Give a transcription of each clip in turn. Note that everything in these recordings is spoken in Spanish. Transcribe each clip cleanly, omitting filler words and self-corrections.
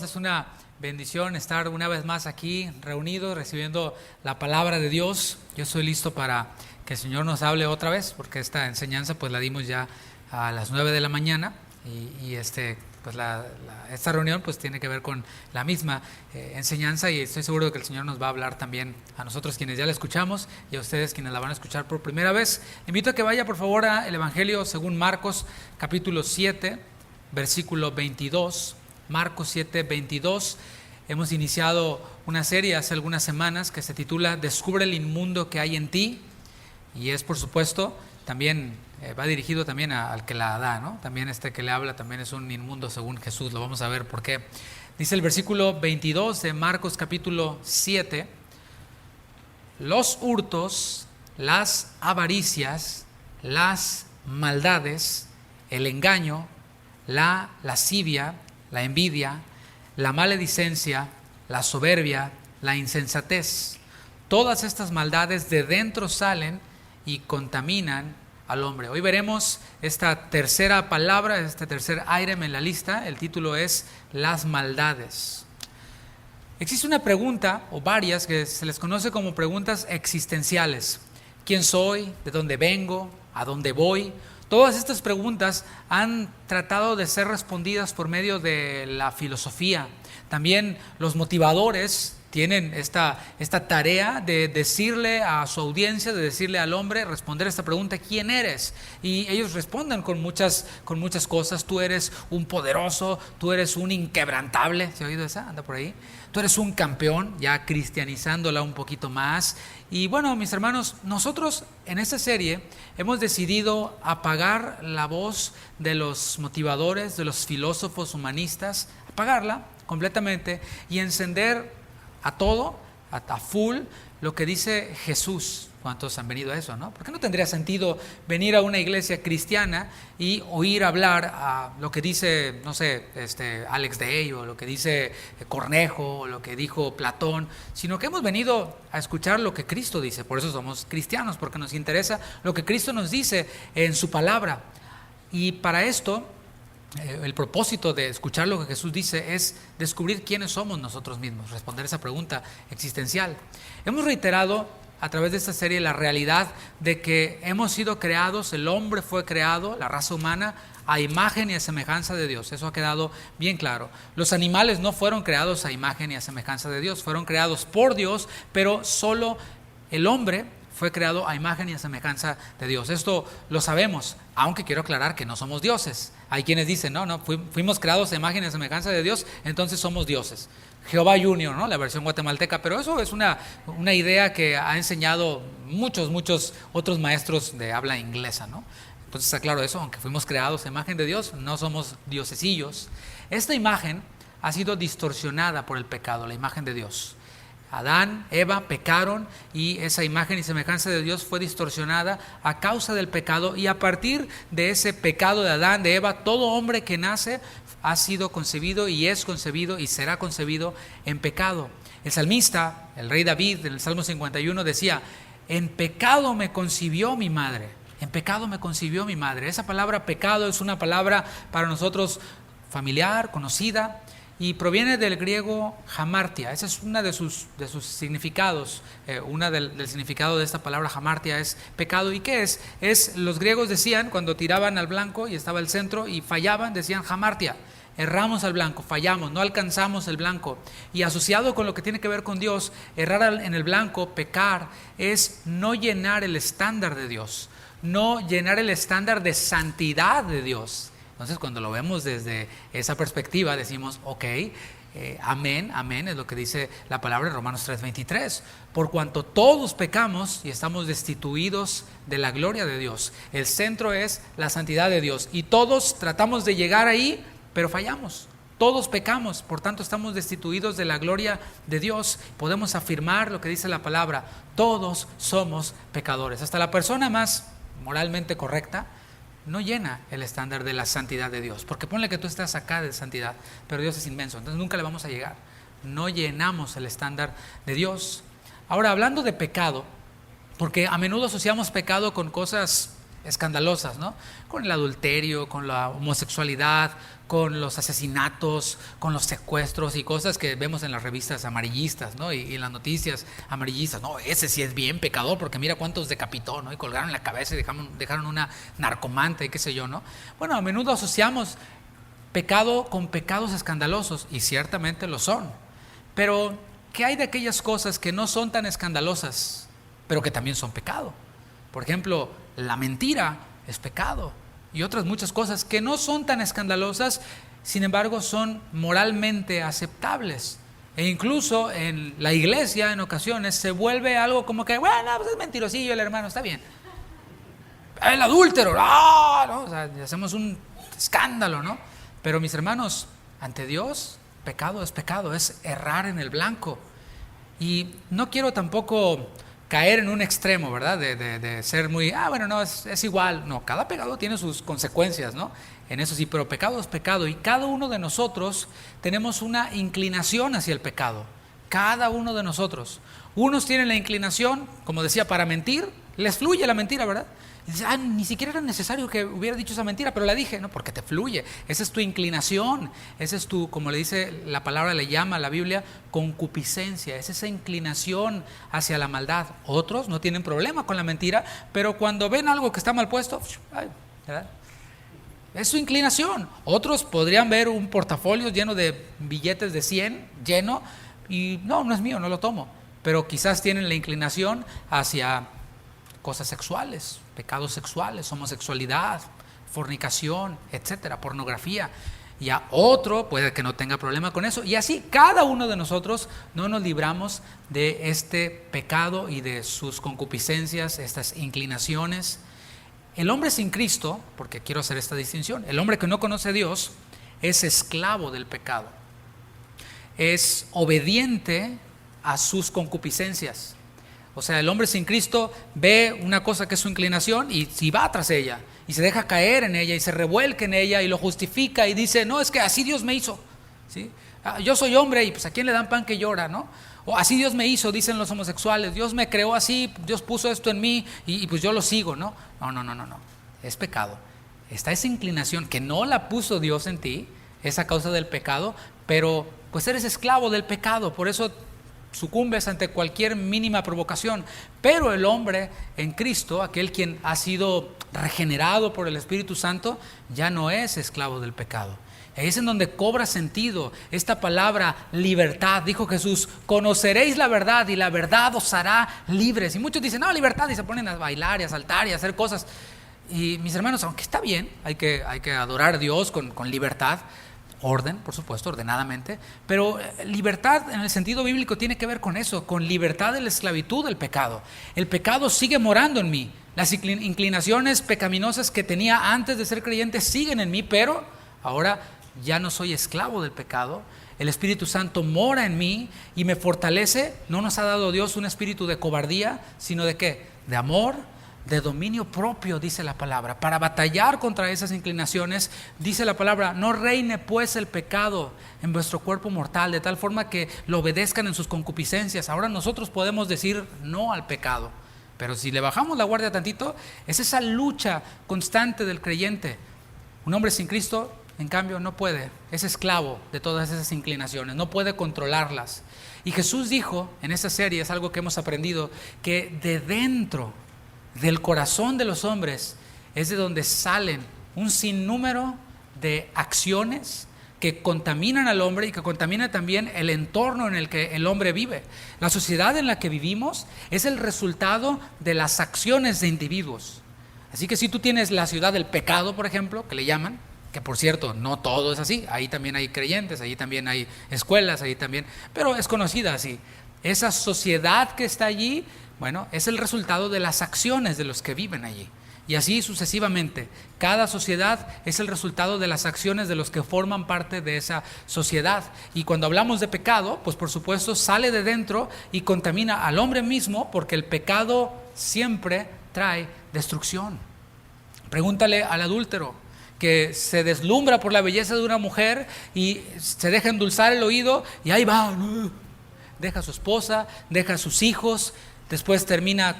Es una bendición estar una vez más aquí reunidos, recibiendo la palabra de Dios. Yo estoy listo para que el Señor nos hable otra vez, porque esta enseñanza pues la dimos ya a las 9 de la mañana y pues esta reunión pues tiene que ver con la misma enseñanza, y estoy seguro de que el Señor nos va a hablar también a nosotros quienes ya la escuchamos y a ustedes quienes la van a escuchar por primera vez. Invito a que vaya por favor al Evangelio según Marcos capítulo 7 versículo 22. Marcos 7, 22. Hemos iniciado una serie hace algunas semanas que se titula Descubre el inmundo que hay en ti, y es por supuesto también va dirigido también al que la da, ¿no? También que le habla también es un inmundo según Jesús. Lo vamos a ver por qué. Dice el versículo 22 de Marcos capítulo 7: los hurtos, las avaricias, las maldades, el engaño, la lascivia, la envidia, la maledicencia, la soberbia, la insensatez. Todas estas maldades de dentro salen y contaminan al hombre. Hoy veremos esta tercera palabra, este tercer item en la lista. El título es las maldades. Existe una pregunta, o varias, que se les conoce como preguntas existenciales. ¿Quién soy? ¿De dónde vengo? ¿A dónde voy? Todas estas preguntas han tratado de ser respondidas por medio de la filosofía. También los motivadores tienen esta tarea de decirle a su audiencia, de decirle al hombre, responder esta pregunta: ¿quién eres? Y ellos responden con muchas cosas. Tú eres un poderoso, tú eres un inquebrantable. ¿Se ha oído esa? Anda por ahí. Tú eres un campeón, ya cristianizándola un poquito más. Y bueno, mis hermanos, nosotros en esta serie hemos decidido apagar la voz de los motivadores, de los filósofos humanistas, apagarla completamente y encender a todo, a full, lo que dice Jesús. ¿Cuántos han venido a eso, no? ¿Por qué no tendría sentido venir a una iglesia cristiana y oír hablar a lo que dice, no sé, Alex Day, o lo que dice Cornejo, o lo que dijo Platón, sino que hemos venido a escuchar lo que Cristo dice? Por eso somos cristianos, porque nos interesa lo que Cristo nos dice en su palabra. Y para esto, el propósito de escuchar lo que Jesús dice es descubrir quiénes somos nosotros mismos, responder esa pregunta existencial. Hemos reiterado a través de esta serie la realidad de que hemos sido creados, el hombre fue creado, la raza humana, a imagen y a semejanza de Dios. Eso ha quedado bien claro. Los animales no fueron creados a imagen y a semejanza de Dios, fueron creados por Dios, pero solo el hombre fue creado a imagen y a semejanza de Dios. Esto lo sabemos, aunque quiero aclarar que no somos dioses. Hay quienes dicen, no, fuimos creados a imagen y a semejanza de Dios, entonces somos dioses. Jehová Junior, ¿no? La versión guatemalteca, pero eso es una idea que ha enseñado muchos otros maestros de habla inglesa, ¿no? Entonces está claro eso, aunque fuimos creados a imagen de Dios, no somos diosesillos. Esta imagen ha sido distorsionada por el pecado, la imagen de Dios. Adán, Eva pecaron y esa imagen y semejanza de Dios fue distorsionada a causa del pecado, y a partir de ese pecado de Adán, de Eva, todo hombre que nace ha sido concebido y es concebido y será concebido en pecado. El salmista, el rey David, en el Salmo 51 decía: en pecado me concibió mi madre. En pecado me concibió mi madre. Esa palabra pecado es una palabra para nosotros familiar, conocida, y proviene del griego hamartia. Ese es uno de sus significados. Del significado de esta palabra hamartia es pecado. ¿Y qué es? Los griegos decían, cuando tiraban al blanco y estaba el centro y fallaban, decían hamartia. Erramos al blanco, fallamos, no alcanzamos el blanco. Y asociado con lo que tiene que ver con Dios, errar en el blanco, pecar, es no llenar el estándar de Dios, no llenar el estándar de santidad de Dios. Entonces, cuando lo vemos desde esa perspectiva, decimos, ok, amén, es lo que dice la palabra en Romanos 3:23. Por cuanto todos pecamos y estamos destituidos de la gloria de Dios. El centro es la santidad de Dios, y todos tratamos de llegar ahí, pero fallamos. Todos pecamos, por tanto estamos destituidos de la gloria de Dios. Podemos afirmar lo que dice la palabra: todos somos pecadores. Hasta la persona más moralmente correcta no llena el estándar de la santidad de Dios, porque ponle que tú estás acá de santidad, pero Dios es inmenso, entonces nunca le vamos a llegar. No llenamos el estándar de Dios. Ahora, hablando de pecado, porque a menudo asociamos pecado con cosas escandalosas, ¿no? Con el adulterio, con la homosexualidad, con los asesinatos, con los secuestros y cosas que vemos en las revistas amarillistas, ¿no? Y en las noticias amarillistas, no, ese sí es bien pecador porque mira cuántos decapitó, ¿no? Y colgaron la cabeza y dejaron una narcomanta y qué sé yo, ¿no? Bueno, a menudo asociamos pecado con pecados escandalosos y ciertamente lo son, pero ¿qué hay de aquellas cosas que no son tan escandalosas, pero que también son pecado? Por ejemplo, la mentira es pecado y otras muchas cosas que no son tan escandalosas, sin embargo son moralmente aceptables. E incluso en la iglesia en ocasiones se vuelve algo como que, bueno, pues es mentirosillo el hermano, está bien. El adúltero, ¿no? O sea, hacemos un escándalo, ¿no? Pero mis hermanos, ante Dios, pecado, es errar en el blanco. Y no quiero tampoco caer en un extremo, ¿verdad? De ser muy, bueno, no, es igual. No, cada pecado tiene sus consecuencias, ¿no? En eso sí, pero pecado es pecado. Y cada uno de nosotros tenemos una inclinación hacia el pecado. Cada uno de nosotros. Unos tienen la inclinación, como decía, para mentir. Les fluye la mentira, ¿verdad? Y dice, ni siquiera era necesario que hubiera dicho esa mentira, pero la dije, no, porque te fluye. Esa es tu inclinación, esa es tu, como le dice la palabra, le llama a la Biblia, concupiscencia, es esa inclinación hacia la maldad. Otros no tienen problema con la mentira, pero cuando ven algo que está mal puesto, ¿verdad? Es su inclinación. Otros podrían ver un portafolio lleno de billetes de 100, lleno, y no es mío, no lo tomo. Pero quizás tienen la inclinación hacia cosas sexuales, pecados sexuales, homosexualidad, fornicación, etcétera, pornografía. Y a otro puede que no tenga problema con eso. Y así cada uno de nosotros no nos libramos de este pecado y de sus concupiscencias, estas inclinaciones. El hombre sin Cristo, porque quiero hacer esta distinción, el hombre que no conoce a Dios es esclavo del pecado. Es obediente a sus concupiscencias. O sea, el hombre sin Cristo ve una cosa que es su inclinación y si va tras ella y se deja caer en ella y se revuelca en ella y lo justifica y dice, no, es que así Dios me hizo, ¿sí? Yo soy hombre y pues a quién le dan pan que llora, ¿no? O así Dios me hizo, dicen los homosexuales, Dios me creó así, Dios puso esto en mí y pues yo lo sigo, ¿no? No, es pecado. Está esa inclinación que no la puso Dios en ti, esa causa del pecado, pero pues eres esclavo del pecado, por eso sucumbes ante cualquier mínima provocación. Pero el hombre en Cristo, aquel quien ha sido regenerado por el Espíritu Santo, ya no es esclavo del pecado. Es en donde cobra sentido esta palabra libertad. Dijo Jesús, conoceréis la verdad y la verdad os hará libres. Y muchos dicen, no, libertad, y se ponen a bailar y a saltar y a hacer cosas. Y mis hermanos, aunque está bien, hay que adorar a Dios con libertad, orden, por supuesto, ordenadamente, pero libertad en el sentido bíblico tiene que ver con eso, con libertad de la esclavitud del pecado. El pecado sigue morando en mí, las inclinaciones pecaminosas que tenía antes de ser creyente siguen en mí, pero ahora ya no soy esclavo del pecado. El Espíritu Santo mora en mí y me fortalece. No nos ha dado Dios un espíritu de cobardía, sino de ¿qué? De amor, de dominio propio, dice la palabra. Para batallar contra esas inclinaciones, dice la palabra, no reine pues el pecado en vuestro cuerpo mortal, de tal forma que lo obedezcan en sus concupiscencias. Ahora nosotros podemos decir no al pecado, pero si le bajamos la guardia tantito, es esa lucha constante del creyente. Un hombre sin Cristo, en cambio, no puede, es esclavo de todas esas inclinaciones, no puede controlarlas. Y Jesús dijo en esta serie, es algo que hemos aprendido, que de dentro del corazón de los hombres es de donde salen un sinnúmero de acciones que contaminan al hombre y que contaminan también el entorno en el que el hombre vive. La sociedad en la que vivimos es el resultado de las acciones de individuos. Así que si tú tienes la ciudad del pecado, por ejemplo, que le llaman, que por cierto no todo es así, ahí también hay creyentes, ahí también hay escuelas, ahí también, pero es conocida así. Esa sociedad que está allí, bueno, es el resultado de las acciones de los que viven allí. Y así sucesivamente. Cada sociedad es el resultado de las acciones de los que forman parte de esa sociedad. Y cuando hablamos de pecado, pues por supuesto sale de dentro y contamina al hombre mismo, porque el pecado siempre trae destrucción. Pregúntale al adúltero que se deslumbra por la belleza de una mujer y se deja endulzar el oído y ahí va, deja a su esposa, deja a sus hijos, después termina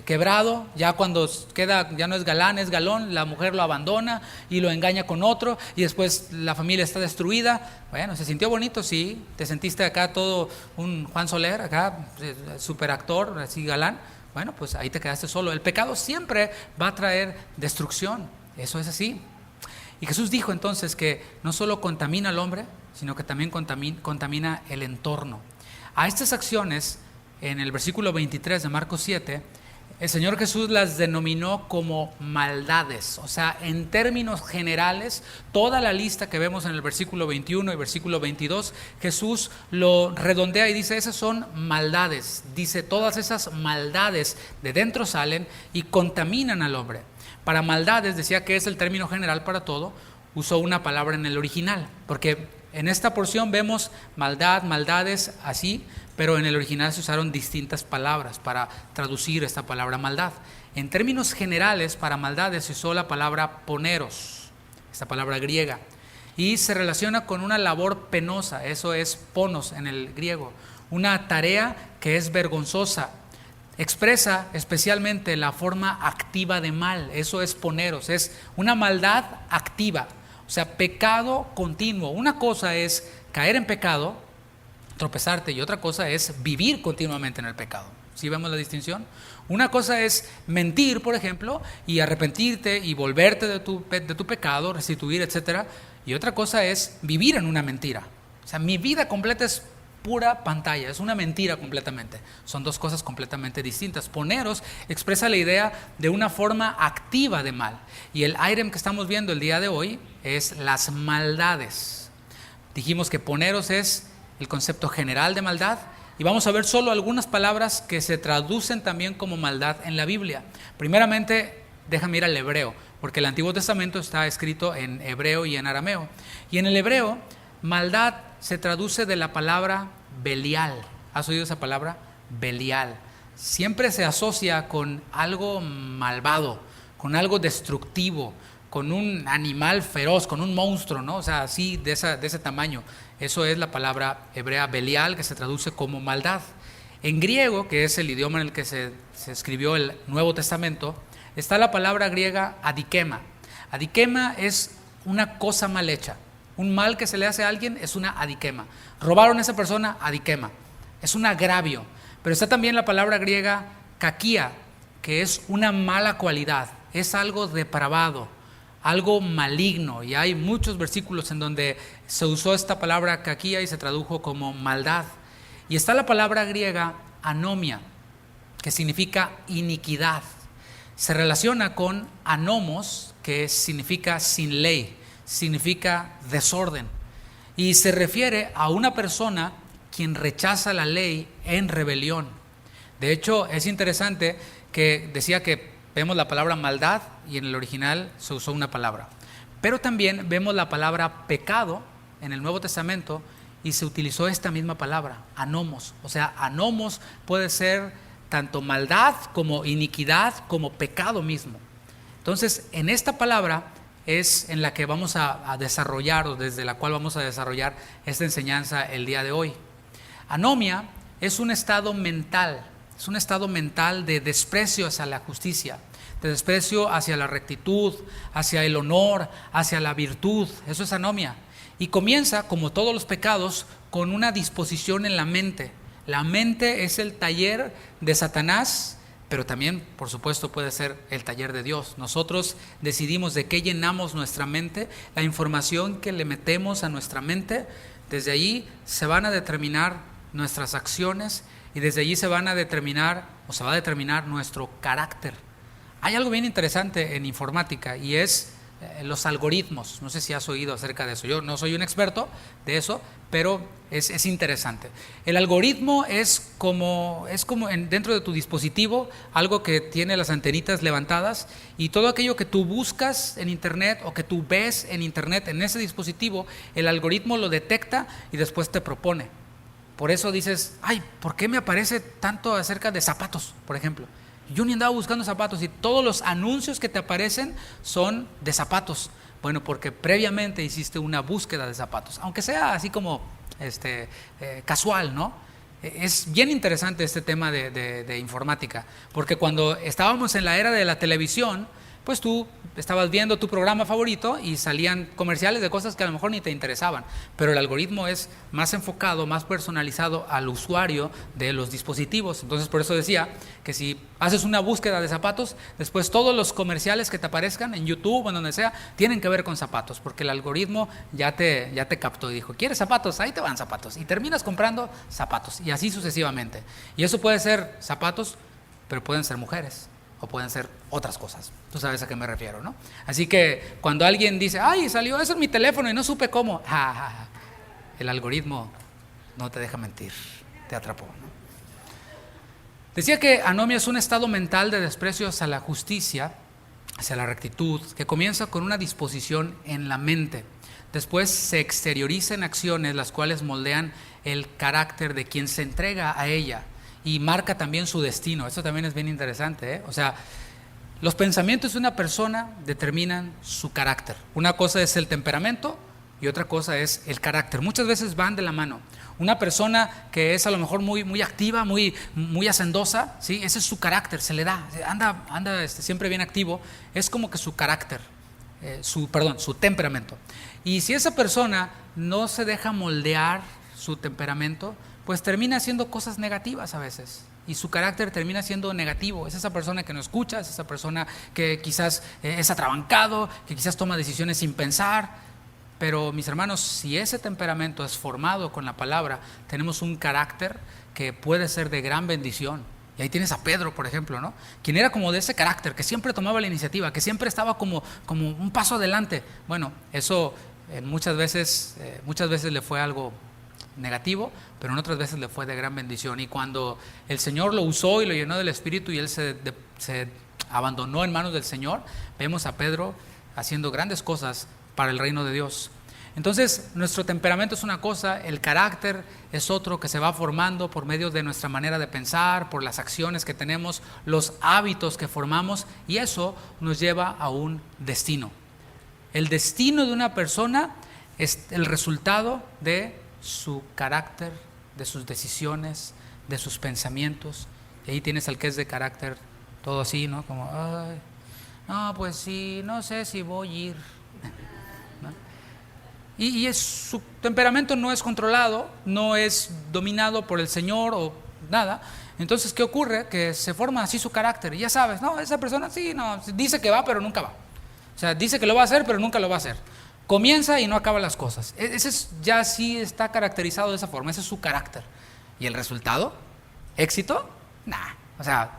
quebrado, ya cuando queda, ya no es galán, es galón, la mujer lo abandona y lo engaña con otro y después la familia está destruida. Bueno, ¿se sintió bonito? Sí. ¿Te sentiste acá todo un Juan Soler, acá super actor, así galán? Bueno, pues ahí te quedaste solo. El pecado siempre va a traer destrucción, eso es así. Y Jesús dijo entonces que no solo contamina al hombre, sino que también contamina el entorno. A estas acciones, en el versículo 23 de Marcos 7, el Señor Jesús las denominó como maldades. O sea, en términos generales, toda la lista que vemos en el versículo 21 y versículo 22, Jesús lo redondea y dice, esas son maldades. Dice, todas esas maldades de dentro salen y contaminan al hombre. Para maldades, decía que es el término general para todo, usó una palabra en el original, porque en esta porción vemos maldad, maldades, así, pero en el original se usaron distintas palabras para traducir esta palabra maldad. En términos generales, para maldades se usó la palabra poneros, esta palabra griega, y se relaciona con una labor penosa, eso es ponos en el griego, una tarea que es vergonzosa. Expresa especialmente la forma activa de mal, eso es poneros, es una maldad activa, o sea, pecado continuo. Una cosa es caer en pecado, tropezarte, y otra cosa es vivir continuamente en el pecado. ¿Sí vemos la distinción? Una cosa es mentir, por ejemplo, y arrepentirte y volverte de tu pecado, restituir, etcétera, y otra cosa es vivir en una mentira. O sea, mi vida completa es pura pantalla, es una mentira completamente. Son dos cosas completamente distintas. Poneros expresa la idea de una forma activa de mal. Y el item que estamos viendo el día de hoy es las maldades. Dijimos que poneros es el concepto general de maldad y vamos a ver solo algunas palabras que se traducen también como maldad en la Biblia. Primeramente, déjame ir al hebreo, porque el Antiguo Testamento está escrito en hebreo y en arameo. Y en el hebreo, maldad se traduce de la palabra Belial. ¿Has oído esa palabra? Belial. Siempre se asocia con algo malvado, con algo destructivo, con un animal feroz, con un monstruo, ¿no? O sea, así de ese tamaño. Eso es la palabra hebrea Belial, que se traduce como maldad. En griego, que es el idioma en el que se escribió el Nuevo Testamento, está la palabra griega adikema. Adikema es una cosa mal hecha. Un mal que se le hace a alguien es una adikema. Robaron a esa persona, adikema. Es un agravio. Pero está también la palabra griega kakia, que es una mala cualidad. Es algo depravado, algo maligno. Y hay muchos versículos en donde se usó esta palabra kakia y se tradujo como maldad. Y está la palabra griega anomia, que significa iniquidad. Se relaciona con anomos, que significa sin ley, significa desorden. Y se refiere a una persona quien rechaza la ley en rebelión. De hecho, es interesante que decía que vemos la palabra maldad y en el original se usó una palabra. Pero también vemos la palabra pecado en el Nuevo Testamento y se utilizó esta misma palabra, anomos. O sea, anomos puede ser tanto maldad como iniquidad como pecado mismo. Entonces, en esta palabra es en la que vamos a desarrollar o desde la cual vamos a desarrollar esta enseñanza el día de hoy. Anomia es un estado mental, de desprecio hacia la justicia, de desprecio hacia la rectitud, hacia el honor, hacia la virtud. Eso es anomia. Y comienza, como todos los pecados, con una disposición en la mente. La mente es el taller de Satanás, pero también, por supuesto, puede ser el taller de Dios. Nosotros decidimos de qué llenamos nuestra mente, la información que le metemos a nuestra mente. Desde allí se van a determinar nuestras acciones y desde allí se va a determinar nuestro carácter. Hay algo bien interesante en informática y es los algoritmos. No sé si has oído acerca de eso. Yo no soy un experto de eso, pero es interesante. El algoritmo es como dentro de tu dispositivo, algo que tiene las antenitas levantadas y todo aquello que tú buscas en internet o que tú ves en internet en ese dispositivo, el algoritmo lo detecta y después te propone. Por eso dices, ¿por qué me aparece tanto acerca de zapatos, por ejemplo? Yo ni andaba buscando zapatos y todos los anuncios que te aparecen son de zapatos. Bueno, porque previamente hiciste una búsqueda de zapatos, aunque sea así como casual, ¿no? Es bien interesante este tema de informática, porque cuando estábamos en la era de la televisión, pues tú estabas viendo tu programa favorito y salían comerciales de cosas que a lo mejor ni te interesaban, pero el algoritmo es más enfocado, más personalizado al usuario de los dispositivos. Entonces por eso decía que si haces una búsqueda de zapatos, después todos los comerciales que te aparezcan en YouTube o en donde sea, tienen que ver con zapatos, porque el algoritmo ya te captó y dijo, ¿quieres zapatos? Ahí te van zapatos, y terminas comprando zapatos, y así sucesivamente. Y eso puede ser zapatos, pero pueden ser mujeres, o pueden ser otras cosas. Tú sabes a qué me refiero, ¿no? Así que cuando alguien dice, ay, salió eso en mi teléfono y no supe cómo, el algoritmo no te deja mentir, te atrapó, ¿no? Decía que anomia es un estado mental de desprecio hacia la justicia, hacia la rectitud, que comienza con una disposición en la mente. Después se exterioriza en acciones, las cuales moldean el carácter de quien se entrega a ella y marca también su destino. Esto también es bien interesante, ¿eh? O sea, los pensamientos de una persona determinan su carácter. Una cosa es el temperamento y otra cosa es el carácter. Muchas veces van de la mano. Una persona que es a lo mejor muy activa, muy hacendosa, ¿sí? Ese es su carácter, se le da, anda siempre bien activo, es como que su carácter, su temperamento. Y si esa persona no se deja moldear su temperamento, pues termina haciendo cosas negativas a veces, y su carácter termina siendo negativo. Es esa persona que no escucha, es esa persona que quizás es atrabancado, que quizás toma decisiones sin pensar. Pero mis hermanos, si ese temperamento es formado con la palabra, tenemos un carácter que puede ser de gran bendición. Y ahí tienes a Pedro, por ejemplo, ¿no? Quien era como de ese carácter, que siempre tomaba la iniciativa, que siempre estaba como un paso adelante. Bueno, eso muchas veces le fue algo negativo, pero en otras veces le fue de gran bendición. Y cuando el Señor lo usó y lo llenó del Espíritu y él se abandonó en manos del Señor, vemos a Pedro haciendo grandes cosas para el reino de Dios. Entonces, nuestro temperamento es una cosa, el carácter es otro, que se va formando por medio de nuestra manera de pensar, por las acciones que tenemos, los hábitos que formamos, y eso nos lleva a un destino. El destino de una persona es el resultado de su carácter, de sus decisiones, de sus pensamientos. Y ahí tienes al que es de carácter todo así, ¿no? Como, ay, no, pues sí, no sé si voy a ir, ¿no? Y su temperamento no es controlado, no es dominado por el Señor o nada. Entonces, ¿qué ocurre? Que se forma así su carácter. Y ya sabes, no, esa persona sí, no, dice que va, pero nunca va. O sea, dice que lo va a hacer, pero nunca lo va a hacer. Comienza y no acaba las cosas. Ese ya sí está caracterizado de esa forma, ese es su carácter. ¿Y el resultado? ¿Éxito? Nah, o sea,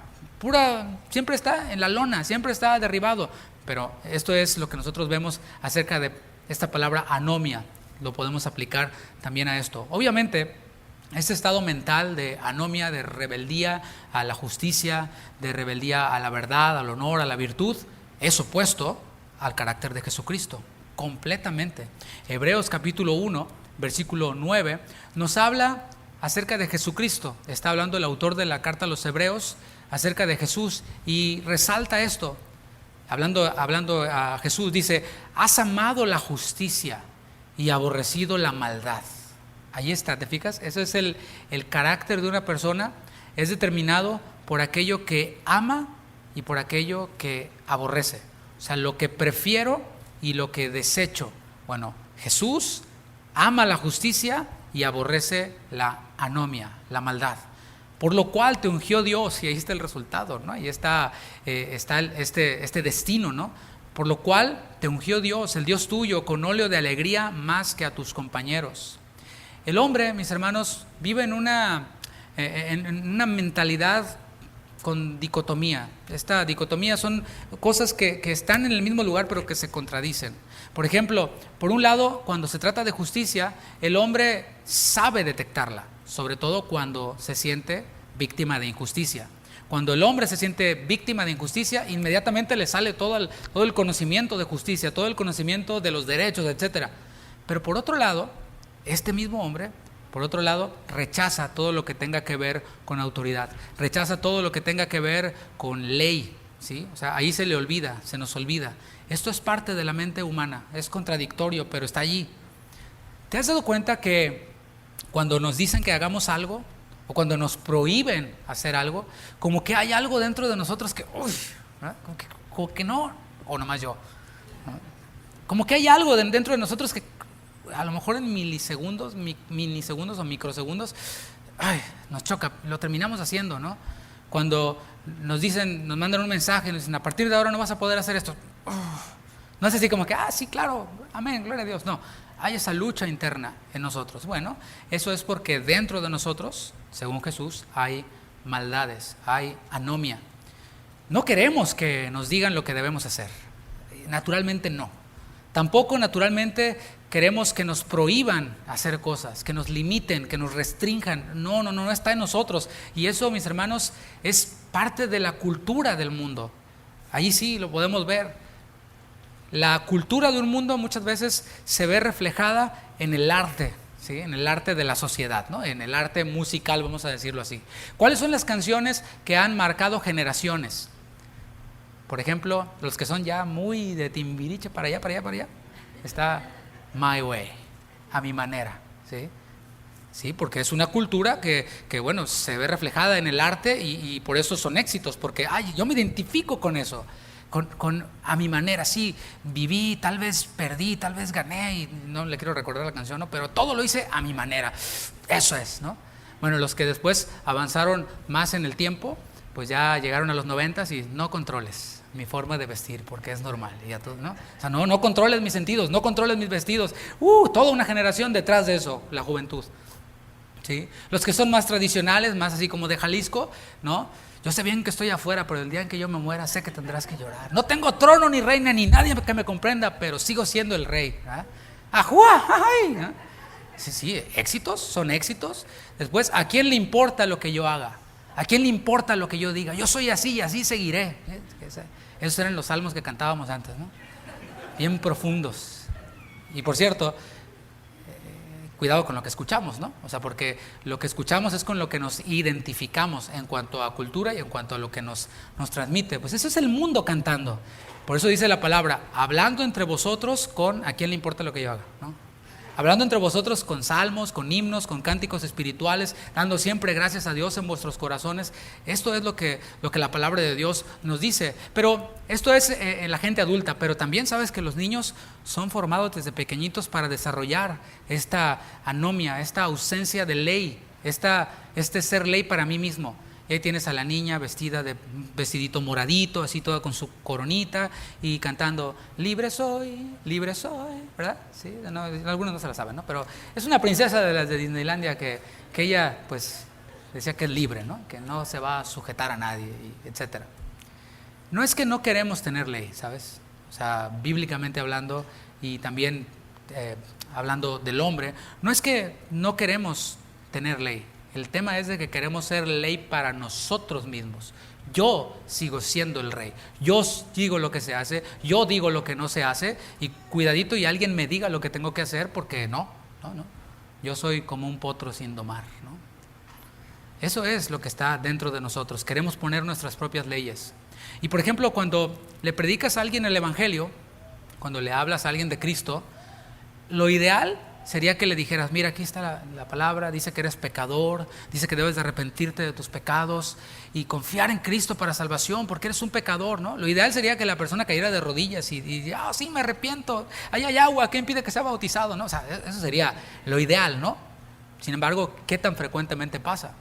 siempre está en la lona, siempre está derribado. Pero esto es lo que nosotros vemos acerca de esta palabra anomia. Lo podemos aplicar también a esto. Obviamente, este estado mental de anomia, de rebeldía a la justicia, de rebeldía a la verdad, al honor, a la virtud, es opuesto al carácter de Jesucristo. Completamente. Hebreos capítulo 1, versículo 9, nos habla acerca de Jesucristo. Está hablando el autor de la carta a los Hebreos acerca de Jesús y resalta esto. Hablando a Jesús, dice, has amado la justicia y aborrecido la maldad. Ahí está, ¿te fijas? Ese es el carácter de una persona, es determinado por aquello que ama y por aquello que aborrece. O sea, lo que prefiero y lo que desecho. Bueno, Jesús ama la justicia y aborrece la anomia, la maldad. Por lo cual te ungió Dios, y ahí está el resultado, ¿no? Ahí está este destino, ¿no? Por lo cual te ungió Dios, el Dios tuyo, con óleo de alegría más que a tus compañeros. El hombre, mis hermanos, vive en una mentalidad con dicotomía. Esta dicotomía son cosas que están en el mismo lugar pero que se contradicen. Por ejemplo, por un lado, cuando se trata de justicia, el hombre sabe detectarla, sobre todo cuando se siente víctima de injusticia. Cuando el hombre se siente víctima de injusticia, inmediatamente le sale todo el conocimiento de justicia, todo el conocimiento de los derechos, etc. Pero por otro lado, este mismo hombre, por otro lado, rechaza todo lo que tenga que ver con autoridad, rechaza todo lo que tenga que ver con ley, ¿sí? O sea, ahí se nos olvida. Esto es parte de la mente humana, es contradictorio, pero está allí. ¿Te has dado cuenta que cuando nos dicen que hagamos algo, o cuando nos prohíben hacer algo, como que hay algo dentro de nosotros que, uy, ¿verdad? Como que no, o nomás yo, ¿no? Como que hay algo dentro de nosotros que a lo mejor en milisegundos, minisegundos o microsegundos, ay, nos choca, lo terminamos haciendo, ¿no? Cuando nos dicen, nos mandan un mensaje, nos dicen, a partir de ahora no vas a poder hacer esto. No es así como que, sí, claro, amén, gloria a Dios. No, hay esa lucha interna en nosotros. Bueno, eso es porque dentro de nosotros, según Jesús, hay maldades, hay anomia. No queremos que nos digan lo que debemos hacer. Naturalmente no. Tampoco naturalmente queremos que nos prohíban hacer cosas, que nos limiten, que nos restrinjan. No está en nosotros. Y eso, mis hermanos, es parte de la cultura del mundo. Ahí sí lo podemos ver. La cultura de un mundo muchas veces se ve reflejada en el arte, ¿sí? En el arte de la sociedad, ¿no? En el arte musical, vamos a decirlo así. ¿Cuáles son las canciones que han marcado generaciones? Por ejemplo, los que son ya muy de Timbiriche, para allá, está My Way, a mi manera, ¿sí? Sí, porque es una cultura que bueno, se ve reflejada en el arte y por eso son éxitos, porque yo me identifico con eso, con a mi manera, sí, viví, tal vez perdí, tal vez gané, y no le quiero recordar la canción, ¿no? Pero todo lo hice a mi manera, eso es, ¿no? Bueno, los que después avanzaron más en el tiempo, pues ya llegaron a los 90s y no controles mi forma de vestir, porque es normal, y ya todo, ¿no? O sea, no controles mis sentidos, no controles mis vestidos. Toda una generación detrás de eso, la juventud, ¿sí? Los que son más tradicionales, más así como de Jalisco, ¿no? Yo sé bien que estoy afuera, pero el día en que yo me muera sé que tendrás que llorar. No tengo trono ni reina ni nadie que me comprenda, pero sigo siendo el rey, ¿eh? ¡Ajúa! ¡Ay! ¿Eh? Sí, éxitos, son éxitos. Después, ¿a quién le importa lo que yo haga? ¿A quién le importa lo que yo diga? Yo soy así y así seguiré. Esos eran los salmos que cantábamos antes, ¿no? Bien profundos. Y por cierto, cuidado con lo que escuchamos, ¿no? O sea, porque lo que escuchamos es con lo que nos identificamos en cuanto a cultura y en cuanto a lo que nos transmite. Pues eso es el mundo cantando. Por eso dice la palabra, hablando entre vosotros con ¿a quién le importa lo que yo haga?, ¿no? Hablando entre vosotros con salmos, con himnos, con cánticos espirituales, dando siempre gracias a Dios en vuestros corazones. Esto es lo que la palabra de Dios nos dice. Pero esto es en la gente adulta, pero también sabes que los niños son formados desde pequeñitos para desarrollar esta anomia, esta ausencia de ley, este ser ley para mí mismo. Y ahí tienes a la niña vestida de vestidito moradito, así toda con su coronita y cantando libre soy, ¿verdad? Sí, no, algunos no se la saben, ¿no? Pero es una princesa de las de Disneylandia que ella pues decía que es libre, ¿no? Que no se va a sujetar a nadie, etcétera. No es que no queremos tener ley, ¿sabes? O sea, bíblicamente hablando y también hablando del hombre, no es que no queremos tener ley. El tema es de que queremos ser ley para nosotros mismos. Yo sigo siendo el rey. Yo digo lo que se hace, yo digo lo que no se hace, y cuidadito y alguien me diga lo que tengo que hacer, porque no. Yo soy como un potro sin domar, ¿no? Eso es lo que está dentro de nosotros. Queremos poner nuestras propias leyes. Y por ejemplo, cuando le predicas a alguien el evangelio, cuando le hablas a alguien de Cristo, lo ideal sería que le dijeras, mira, aquí está la palabra, dice que eres pecador, dice que debes de arrepentirte de tus pecados y confiar en Cristo para salvación, porque eres un pecador, ¿no? Lo ideal sería que la persona cayera de rodillas y sí, me arrepiento, ahí hay agua, ¿qué impide que sea bautizado?, ¿no? O sea, eso sería lo ideal, ¿no? Sin embargo, ¿qué tan frecuentemente pasa?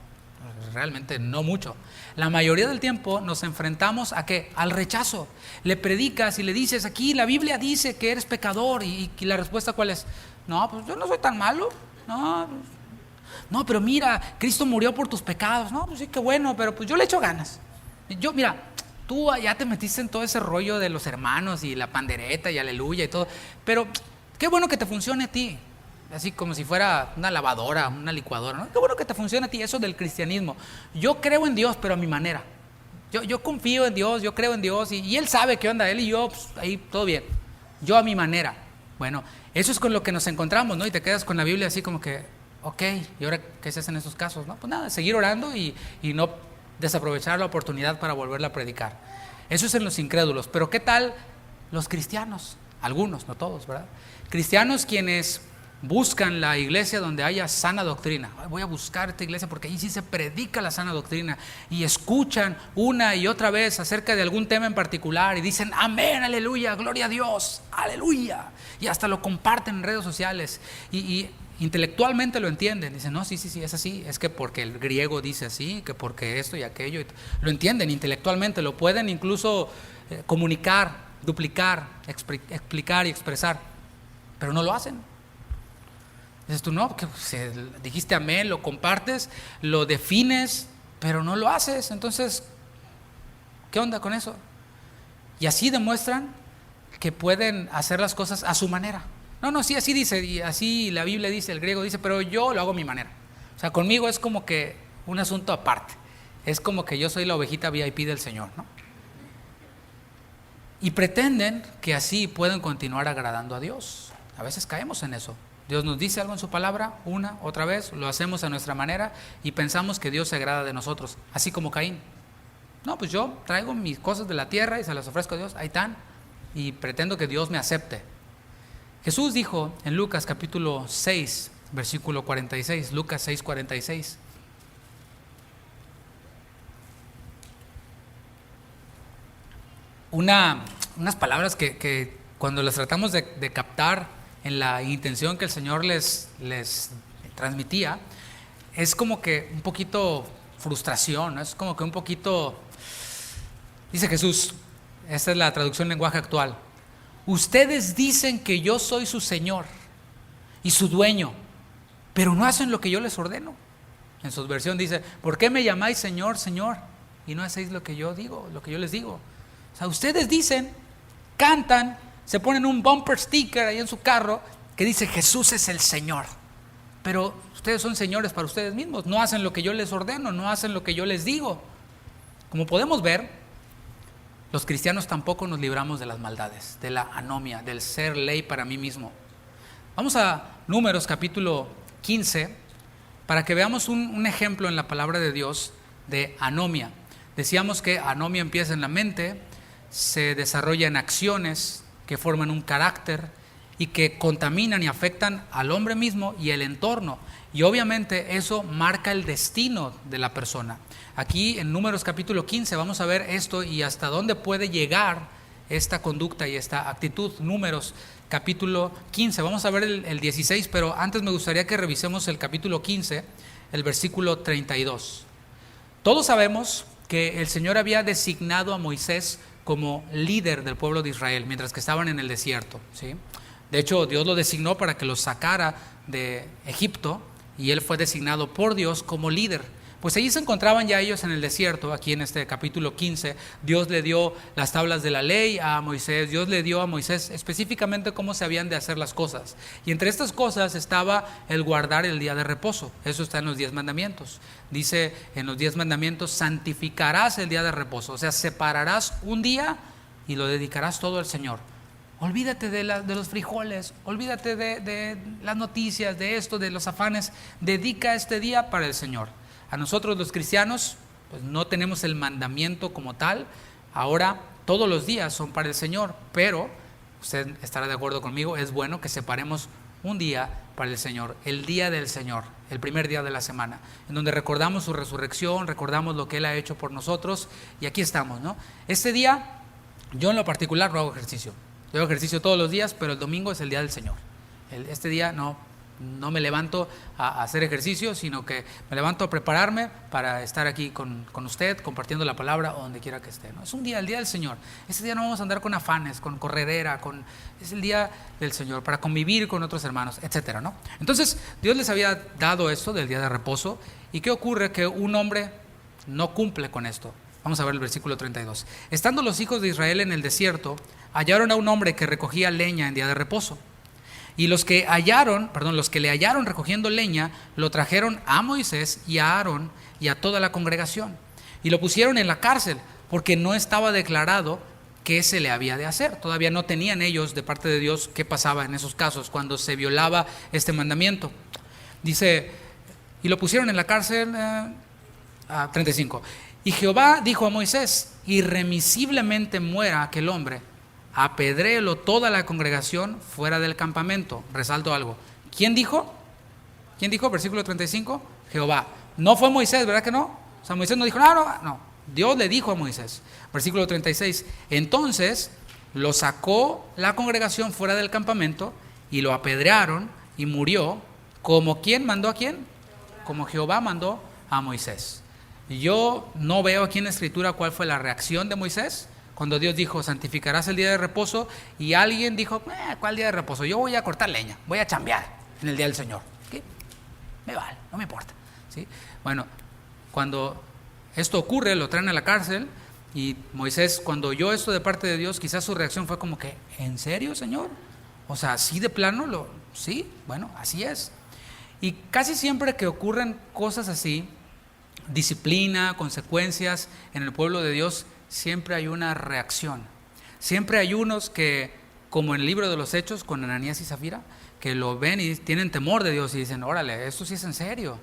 Realmente no mucho. La mayoría del tiempo nos enfrentamos ¿a qué? Al rechazo. Le predicas y le dices, aquí la Biblia dice que eres pecador, y la respuesta ¿cuál es? No, pues yo no soy tan malo. No, pero mira, Cristo murió por tus pecados. No, pues sí, qué bueno, pero pues yo le echo ganas. Mira, tú ya te metiste en todo ese rollo de los hermanos y la pandereta y aleluya y todo, pero qué bueno que te funcione a ti. Así como si fuera una lavadora, una licuadora, ¿no? Qué bueno que te funcione a ti eso del cristianismo. Yo creo en Dios, pero a mi manera. Yo confío en Dios, yo creo en Dios, y Él sabe qué onda, Él y yo, pues, ahí todo bien. Yo a mi manera. Bueno, eso es con lo que nos encontramos, ¿no? Y te quedas con la Biblia así como que, ok, ¿y ahora qué se hace en esos casos, no? Pues nada, seguir orando y no desaprovechar la oportunidad para volverla a predicar. Eso es en los incrédulos. Pero ¿qué tal los cristianos? Algunos, no todos, ¿verdad? Cristianos quienes buscan la iglesia donde haya sana doctrina. Voy a buscar esta iglesia porque ahí sí se predica la sana doctrina, y escuchan una y otra vez acerca de algún tema en particular y dicen amén, aleluya, gloria a Dios, aleluya, y hasta lo comparten en redes sociales y intelectualmente lo entienden. Dicen, no, sí, es así, es que porque el griego dice así, que porque esto y aquello, lo entienden intelectualmente, lo pueden incluso comunicar, duplicar, explicar y expresar, pero no lo hacen. Dices tú, no, que dijiste amén, lo compartes, lo defines, pero no lo haces. Entonces, ¿qué onda con eso? Y así demuestran que pueden hacer las cosas a su manera. No, sí, así dice, y así la Biblia dice, el griego dice, pero yo lo hago a mi manera. O sea, conmigo es como que un asunto aparte. Es como que yo soy la ovejita VIP del Señor, ¿no? Y pretenden que así pueden continuar agradando a Dios. A veces caemos en eso. Dios nos dice algo en su palabra, una, otra vez, lo hacemos a nuestra manera y pensamos que Dios se agrada de nosotros, así como Caín. No, pues yo traigo mis cosas de la tierra y se las ofrezco a Dios, ahí están, y pretendo que Dios me acepte. Jesús dijo en Lucas capítulo 6, versículo 46, Lucas 6, 46. Unas palabras que cuando las tratamos de captar en la intención que el Señor les transmitía, es como que un poquito frustración, ¿no? Es como que un poquito, dice Jesús, esta es la traducción en lenguaje actual: ustedes dicen que yo soy su Señor y su dueño, pero no hacen lo que yo les ordeno. En su versión dice, ¿por qué me llamáis Señor, Señor, y no hacéis lo que yo digo, lo que yo les digo? O sea, ustedes dicen, cantan, se ponen un bumper sticker ahí en su carro que dice Jesús es el Señor, pero ustedes son señores para ustedes mismos, no hacen lo que yo les ordeno, no hacen lo que yo les digo. Como podemos ver, los cristianos tampoco nos libramos de las maldades, de la anomia, del ser ley para mí mismo. Vamos a Números capítulo 15 para que veamos un ejemplo en la palabra de Dios de anomia. Decíamos que anomia empieza en la mente, se desarrolla en acciones que forman un carácter y que contaminan y afectan al hombre mismo y el entorno, y obviamente eso marca el destino de la persona. Aquí en Números capítulo 15 vamos a ver esto y hasta dónde puede llegar esta conducta y esta actitud. Números capítulo 15, vamos a ver el 16, pero antes me gustaría que revisemos el capítulo 15, el versículo 32. Todos sabemos que el Señor había designado a Moisés como líder del pueblo de Israel mientras que estaban en el desierto, ¿sí? De hecho, Dios lo designó para que los sacara de Egipto y él fue designado por Dios como líder. Pues allí se encontraban ya ellos en el desierto. Aquí en este capítulo 15, Dios le dio las tablas de la ley a Moisés. Dios le dio a Moisés específicamente cómo se habían de hacer las cosas. Y entre estas cosas estaba el guardar el día de reposo. Eso está en los 10 mandamientos. Dice en los 10 mandamientos, santificarás el día de reposo. O sea, separarás un día y lo dedicarás todo al Señor. Olvídate de los frijoles, olvídate de las noticias, de esto, de los afanes. Dedica este día para el Señor. A nosotros los cristianos, pues no tenemos el mandamiento como tal. Ahora todos los días son para el Señor, pero usted estará de acuerdo conmigo, es bueno que separemos un día para el Señor, el día del Señor, el primer día de la semana, en donde recordamos su resurrección, recordamos lo que Él ha hecho por nosotros, y aquí estamos, ¿no? Este día, yo en lo particular no hago ejercicio. Yo hago ejercicio todos los días, pero el domingo es el día del Señor. Este día no me levanto a hacer ejercicio, sino que me levanto a prepararme para estar aquí con usted, compartiendo la palabra o donde quiera que esté, ¿no? Es un día, el día del Señor. Ese día no vamos a andar con afanes, con corredera, es el día del Señor, para convivir con otros hermanos, etcétera, ¿no? Entonces, Dios les había dado esto del día de reposo. ¿Y qué ocurre? Que un hombre no cumple con esto. Vamos a ver el versículo 32. Estando los hijos de Israel en el desierto, hallaron a un hombre que recogía leña en día de reposo. Y los que le hallaron recogiendo leña, lo trajeron a Moisés y a Aarón y a toda la congregación. Y lo pusieron en la cárcel, porque no estaba declarado qué se le había de hacer. Todavía no tenían ellos de parte de Dios qué pasaba en esos casos, cuando se violaba este mandamiento. Dice, y lo pusieron en la cárcel, 35. Y Jehová dijo a Moisés, irremisiblemente muera aquel hombre, apedréelo toda la congregación fuera del campamento. Resalto algo, ¿Quién dijo? ¿Quién dijo? Versículo 35, Jehová. No fue Moisés, ¿verdad que no? O sea, Moisés no dijo, no. Dios le dijo a Moisés. Versículo 36, entonces lo sacó la congregación fuera del campamento y lo apedrearon y murió. ¿Como quién mandó a quién? Como Jehová mandó a Moisés. Yo no veo aquí en la escritura cuál fue la reacción de Moisés cuando Dios dijo, santificarás el día de reposo, y alguien dijo, ¿cuál día de reposo? Yo voy a cortar leña, voy a chambear en el día del Señor. ¿Qué? Me vale, no me importa. ¿Sí? Bueno, cuando esto ocurre, lo traen a la cárcel, y Moisés, cuando oyó esto de parte de Dios, quizás su reacción fue como que, ¿en serio, Señor? O sea, ¿así de plano? Sí, bueno, así es. Y casi siempre que ocurren cosas así, disciplina, consecuencias en el pueblo de Dios, siempre hay una reacción. Siempre hay unos que, como en el libro de los Hechos con Ananías y Zafira, que lo ven y tienen temor de Dios y dicen, órale, esto sí es en serio.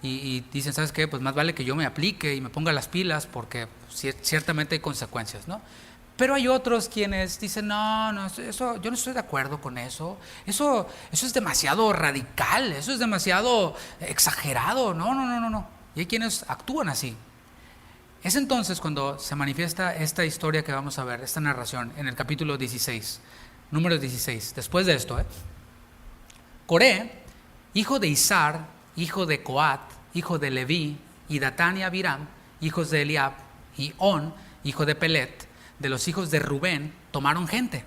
Y dicen, ¿sabes qué? Pues más vale que yo me aplique y me ponga las pilas, porque ciertamente hay consecuencias, ¿no? Pero hay otros quienes dicen, no, eso, yo no estoy de acuerdo con eso. Eso es demasiado radical, eso es demasiado exagerado. No. Y hay quienes actúan así. Es entonces cuando se manifiesta esta historia que vamos a ver, esta narración, en el capítulo 16, número 16. Después de esto, Coré, hijo de Izar, hijo de Coat, hijo de Leví, y Datán y Abiram, hijos de Eliab, y On, hijo de Pelet, de los hijos de Rubén, tomaron gente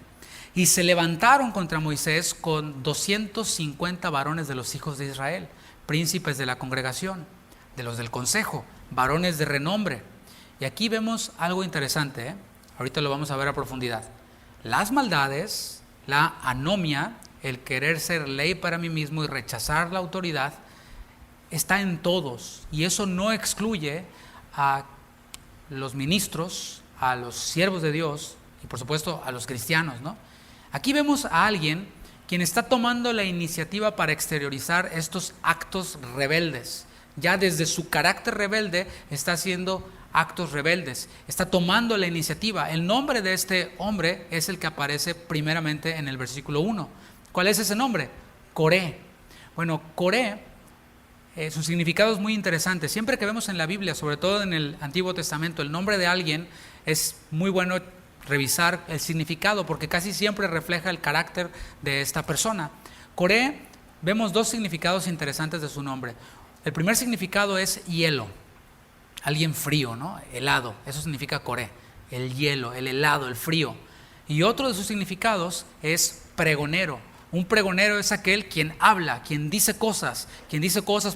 y se levantaron contra Moisés con 250 varones de los hijos de Israel, príncipes de la congregación, de los del consejo, varones de renombre. Y aquí vemos algo interesante, ahorita lo vamos a ver a profundidad. Las maldades, la anomia, el querer ser ley para mí mismo y rechazar la autoridad, está en todos, y eso no excluye a los ministros, a los siervos de Dios y por supuesto a los cristianos, ¿no? Aquí vemos a alguien quien está tomando la iniciativa para exteriorizar estos actos rebeldes. Ya desde su carácter rebelde está haciendo actos rebeldes, está tomando la iniciativa. El nombre de este hombre es el que aparece primeramente en el versículo 1. ¿Cuál es ese nombre? Coré. Bueno, Coré, su significado es muy interesante. Siempre que vemos en la Biblia, sobre todo en el Antiguo Testamento, el nombre de alguien, es muy bueno revisar el significado, porque casi siempre refleja el carácter de esta persona. Coré, vemos dos significados interesantes de su nombre. El primer significado es hielo, alguien frío, ¿no? Helado, eso significa Coré, el hielo, el helado, el frío. Y otro de sus significados es pregonero. Un pregonero es aquel quien habla, quien dice cosas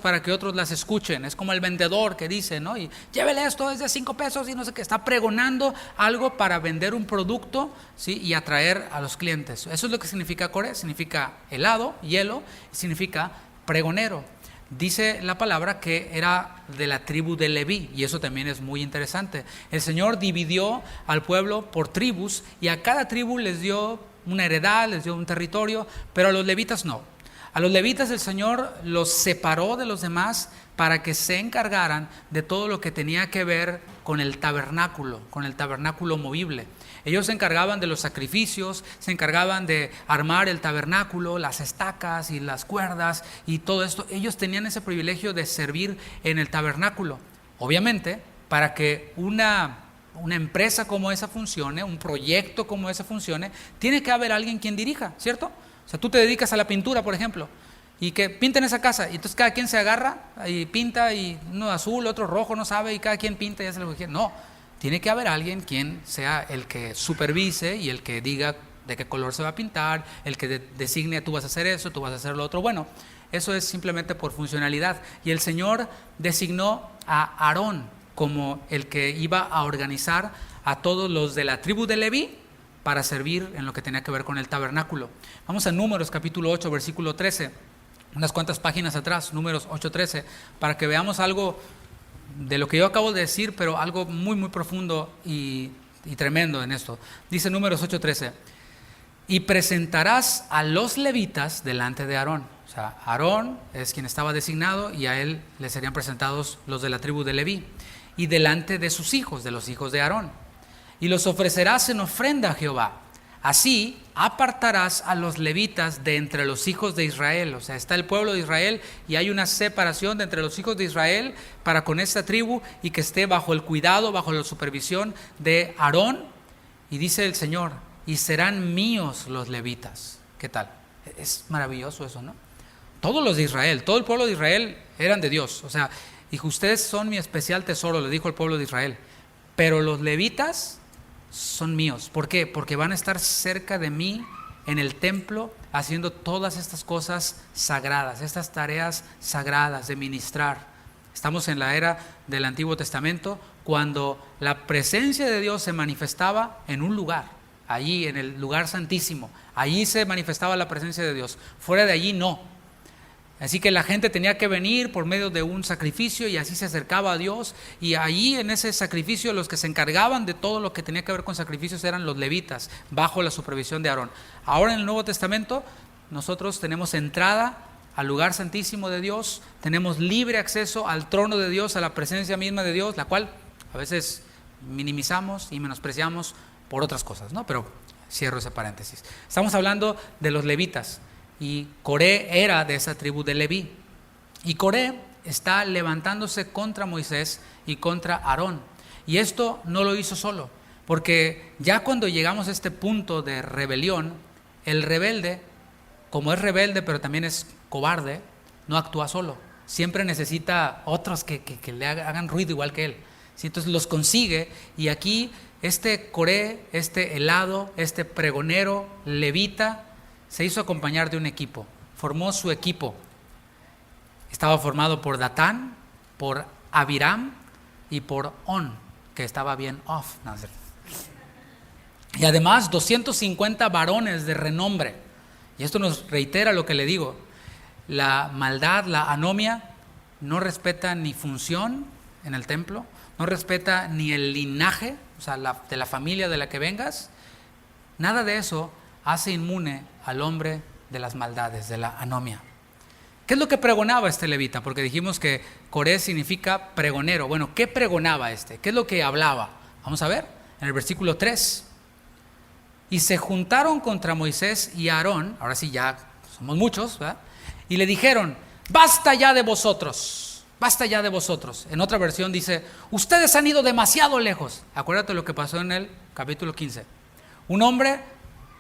para que otros las escuchen. Es como el vendedor que dice, ¿no? Y llévele esto, es de 5 pesos y no sé qué. Está pregonando algo para vender un producto, ¿sí? Y atraer a los clientes. Eso es lo que significa Coré. Significa helado, hielo, y significa pregonero. Dice la palabra que era de la tribu de Leví, y eso también es muy interesante. El Señor dividió al pueblo por tribus y a cada tribu les dio una heredad, les dio un territorio, pero a los levitas no. A los levitas el Señor los separó de los demás para que se encargaran de todo lo que tenía que ver con el tabernáculo movible. Ellos se encargaban de los sacrificios, se encargaban de armar el tabernáculo, las estacas y las cuerdas y todo esto. Ellos tenían ese privilegio de servir en el tabernáculo. Obviamente, para que una empresa como esa funcione, un proyecto como ese funcione, tiene que haber alguien quien dirija, ¿cierto? O sea, tú te dedicas a la pintura, por ejemplo, y que pinten esa casa, y entonces cada quien se agarra y pinta, y uno azul, otro rojo, no sabe, y cada quien pinta y hace lo que quiere. No, tiene que haber alguien quien sea el que supervise y el que diga de qué color se va a pintar, el que designe, tú vas a hacer eso, tú vas a hacer lo otro. Bueno, eso es simplemente por funcionalidad. Y el Señor designó a Aarón como el que iba a organizar a todos los de la tribu de Leví para servir en lo que tenía que ver con el tabernáculo. Vamos a Números capítulo 8, versículo 13, unas cuantas páginas atrás, Números 8:13, para que veamos algo de lo que yo acabo de decir, pero algo muy, muy profundo y tremendo en esto. Dice Números 8:13, y presentarás a los levitas delante de Aarón. O sea, Aarón es quien estaba designado y a él le serían presentados los de la tribu de Leví. Y delante de sus hijos, de los hijos de Aarón. Y los ofrecerás en ofrenda a Jehová. Así apartarás a los levitas de entre los hijos de Israel. O sea, está el pueblo de Israel y hay una separación de entre los hijos de Israel para con esta tribu y que esté bajo el cuidado, bajo la supervisión de Aarón. Y dice el Señor, y serán míos los levitas. ¿Qué tal? Es maravilloso eso, ¿no? Todos los de Israel, todo el pueblo de Israel eran de Dios. O sea, dijo, ustedes son mi especial tesoro, le dijo el pueblo de Israel. Pero los levitas son míos. ¿Por qué? Porque van a estar cerca de mí en el templo haciendo todas estas cosas sagradas, estas tareas sagradas de ministrar. Estamos en la era del Antiguo Testamento cuando la presencia de Dios se manifestaba en un lugar, allí en el lugar santísimo. Allí se manifestaba la presencia de Dios. Fuera de allí no. Así que la gente tenía que venir por medio de un sacrificio y así se acercaba a Dios, y allí en ese sacrificio los que se encargaban de todo lo que tenía que ver con sacrificios eran los levitas, bajo la supervisión de Aarón. Ahora en el Nuevo Testamento nosotros tenemos entrada al lugar santísimo de Dios, tenemos libre acceso al trono de Dios, a la presencia misma de Dios, la cual a veces minimizamos y menospreciamos por otras cosas, ¿no? Pero cierro ese paréntesis. Estamos hablando de los levitas. Y Coré era de esa tribu de Leví. Y Coré está levantándose contra Moisés y contra Aarón. Y esto no lo hizo solo, porque ya cuando llegamos a este punto de rebelión, el rebelde, como es rebelde pero también es cobarde, no actúa solo. Siempre necesita otros que le hagan ruido igual que él. ¿Sí? Entonces los consigue, y aquí este Coré, este helado, este pregonero levita, se hizo acompañar de un equipo, formó su equipo. Estaba formado por Datán, por Abiram y por On, que estaba bien off. Y además 250 varones de renombre. Y esto nos reitera lo que le digo. La maldad, la anomia, no respeta ni función en el templo, no respeta ni el linaje, o sea, de la familia de la que vengas. Nada de eso hace inmune al hombre de las maldades, de la anomia. ¿Qué es lo que pregonaba este levita? Porque dijimos que Coré significa pregonero. Bueno, ¿qué pregonaba este? ¿Qué es lo que hablaba? Vamos a ver, en el versículo 3. Y se juntaron contra Moisés y Aarón, ahora sí ya somos muchos, ¿verdad? Y le dijeron, basta ya de vosotros, basta ya de vosotros. En otra versión dice, ustedes han ido demasiado lejos. Acuérdate lo que pasó en el capítulo 15. Un hombre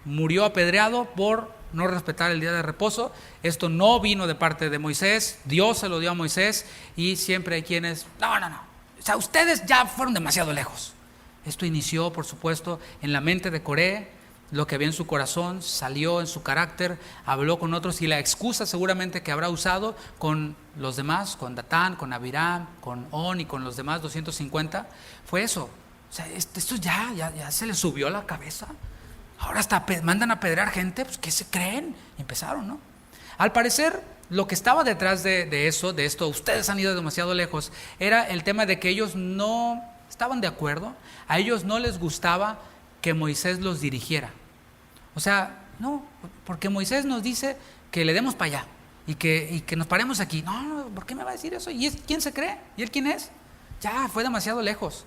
murió apedreado por no respetar el día de reposo. Esto no vino de parte de Moisés, Dios se lo dio a Moisés, y siempre hay quienes, no, o sea, ustedes ya fueron demasiado lejos. Esto inició, por supuesto, en la mente de Coré, lo que había en su corazón, salió en su carácter, habló con otros, y la excusa seguramente que habrá usado con los demás, con Datán, con Abiram, con On y con los demás 250, fue eso. O sea, esto ya se les subió a la cabeza. Ahora hasta mandan a apedrear gente, pues ¿qué se creen? Y empezaron, ¿no? Al parecer, lo que estaba detrás de esto, ustedes han ido demasiado lejos, era el tema de que ellos no estaban de acuerdo, a ellos no les gustaba que Moisés los dirigiera. O sea, no, porque Moisés nos dice que le demos para allá y que nos paremos aquí. No, ¿por qué me va a decir eso? ¿Y quién se cree? ¿Y él quién es? Ya, fue demasiado lejos.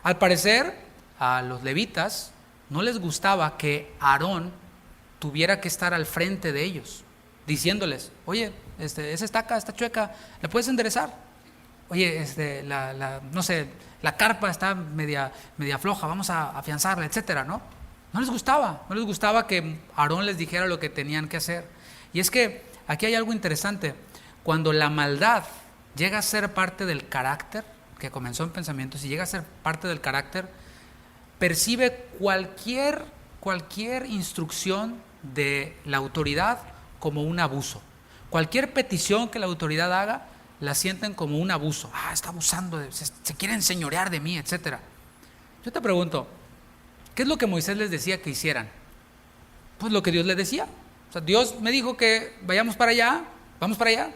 Al parecer, a los levitas no les gustaba que Aarón tuviera que estar al frente de ellos, diciéndoles, oye, esa estaca está chueca, ¿la puedes enderezar? Oye, no sé, la carpa está media floja, vamos a afianzarla, etcétera, ¿no? No les gustaba que Aarón les dijera lo que tenían que hacer. Y es que aquí hay algo interesante. Cuando la maldad llega a ser parte del carácter, que comenzó en pensamientos, y llega a ser parte del carácter, percibe cualquier instrucción de la autoridad como un abuso. Cualquier petición que la autoridad haga, la sienten como un abuso. Está abusando, se quiere enseñorear de mí, etc. Yo te pregunto, ¿qué es lo que Moisés les decía que hicieran? Pues lo que Dios les decía. O sea, Dios me dijo que vayamos para allá, vamos para allá.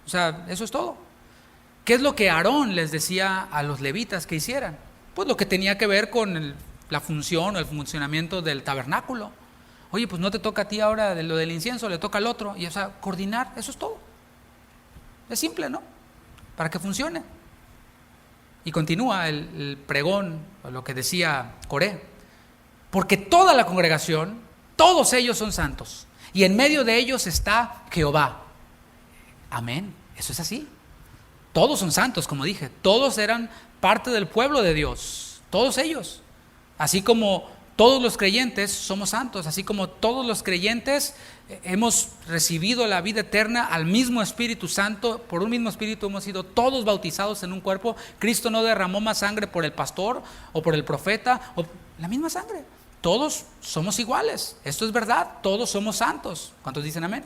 O sea, eso es todo. ¿Qué es lo que Aarón les decía a los levitas que hicieran? Pues lo que tenía que ver con la función o el funcionamiento del tabernáculo. Oye, pues no te toca a ti ahora de lo del incienso, le toca al otro. Y o sea, coordinar, eso es todo. Es simple, ¿no? Para que funcione. Y continúa el pregón, o lo que decía Coré. Porque toda la congregación Todos ellos son santos. Y en medio de ellos está Jehová. Amén. Eso es así. Todos son santos, como dije. Todos eran parte del pueblo de Dios. Todos ellos. Así como todos los creyentes somos santos, así como todos los creyentes hemos recibido la vida eterna al mismo Espíritu Santo, por un mismo Espíritu hemos sido todos bautizados en un cuerpo. Cristo no derramó más sangre por el pastor o por el profeta, o la misma sangre. Todos somos iguales, esto es verdad, todos somos santos. ¿Cuántos dicen amén?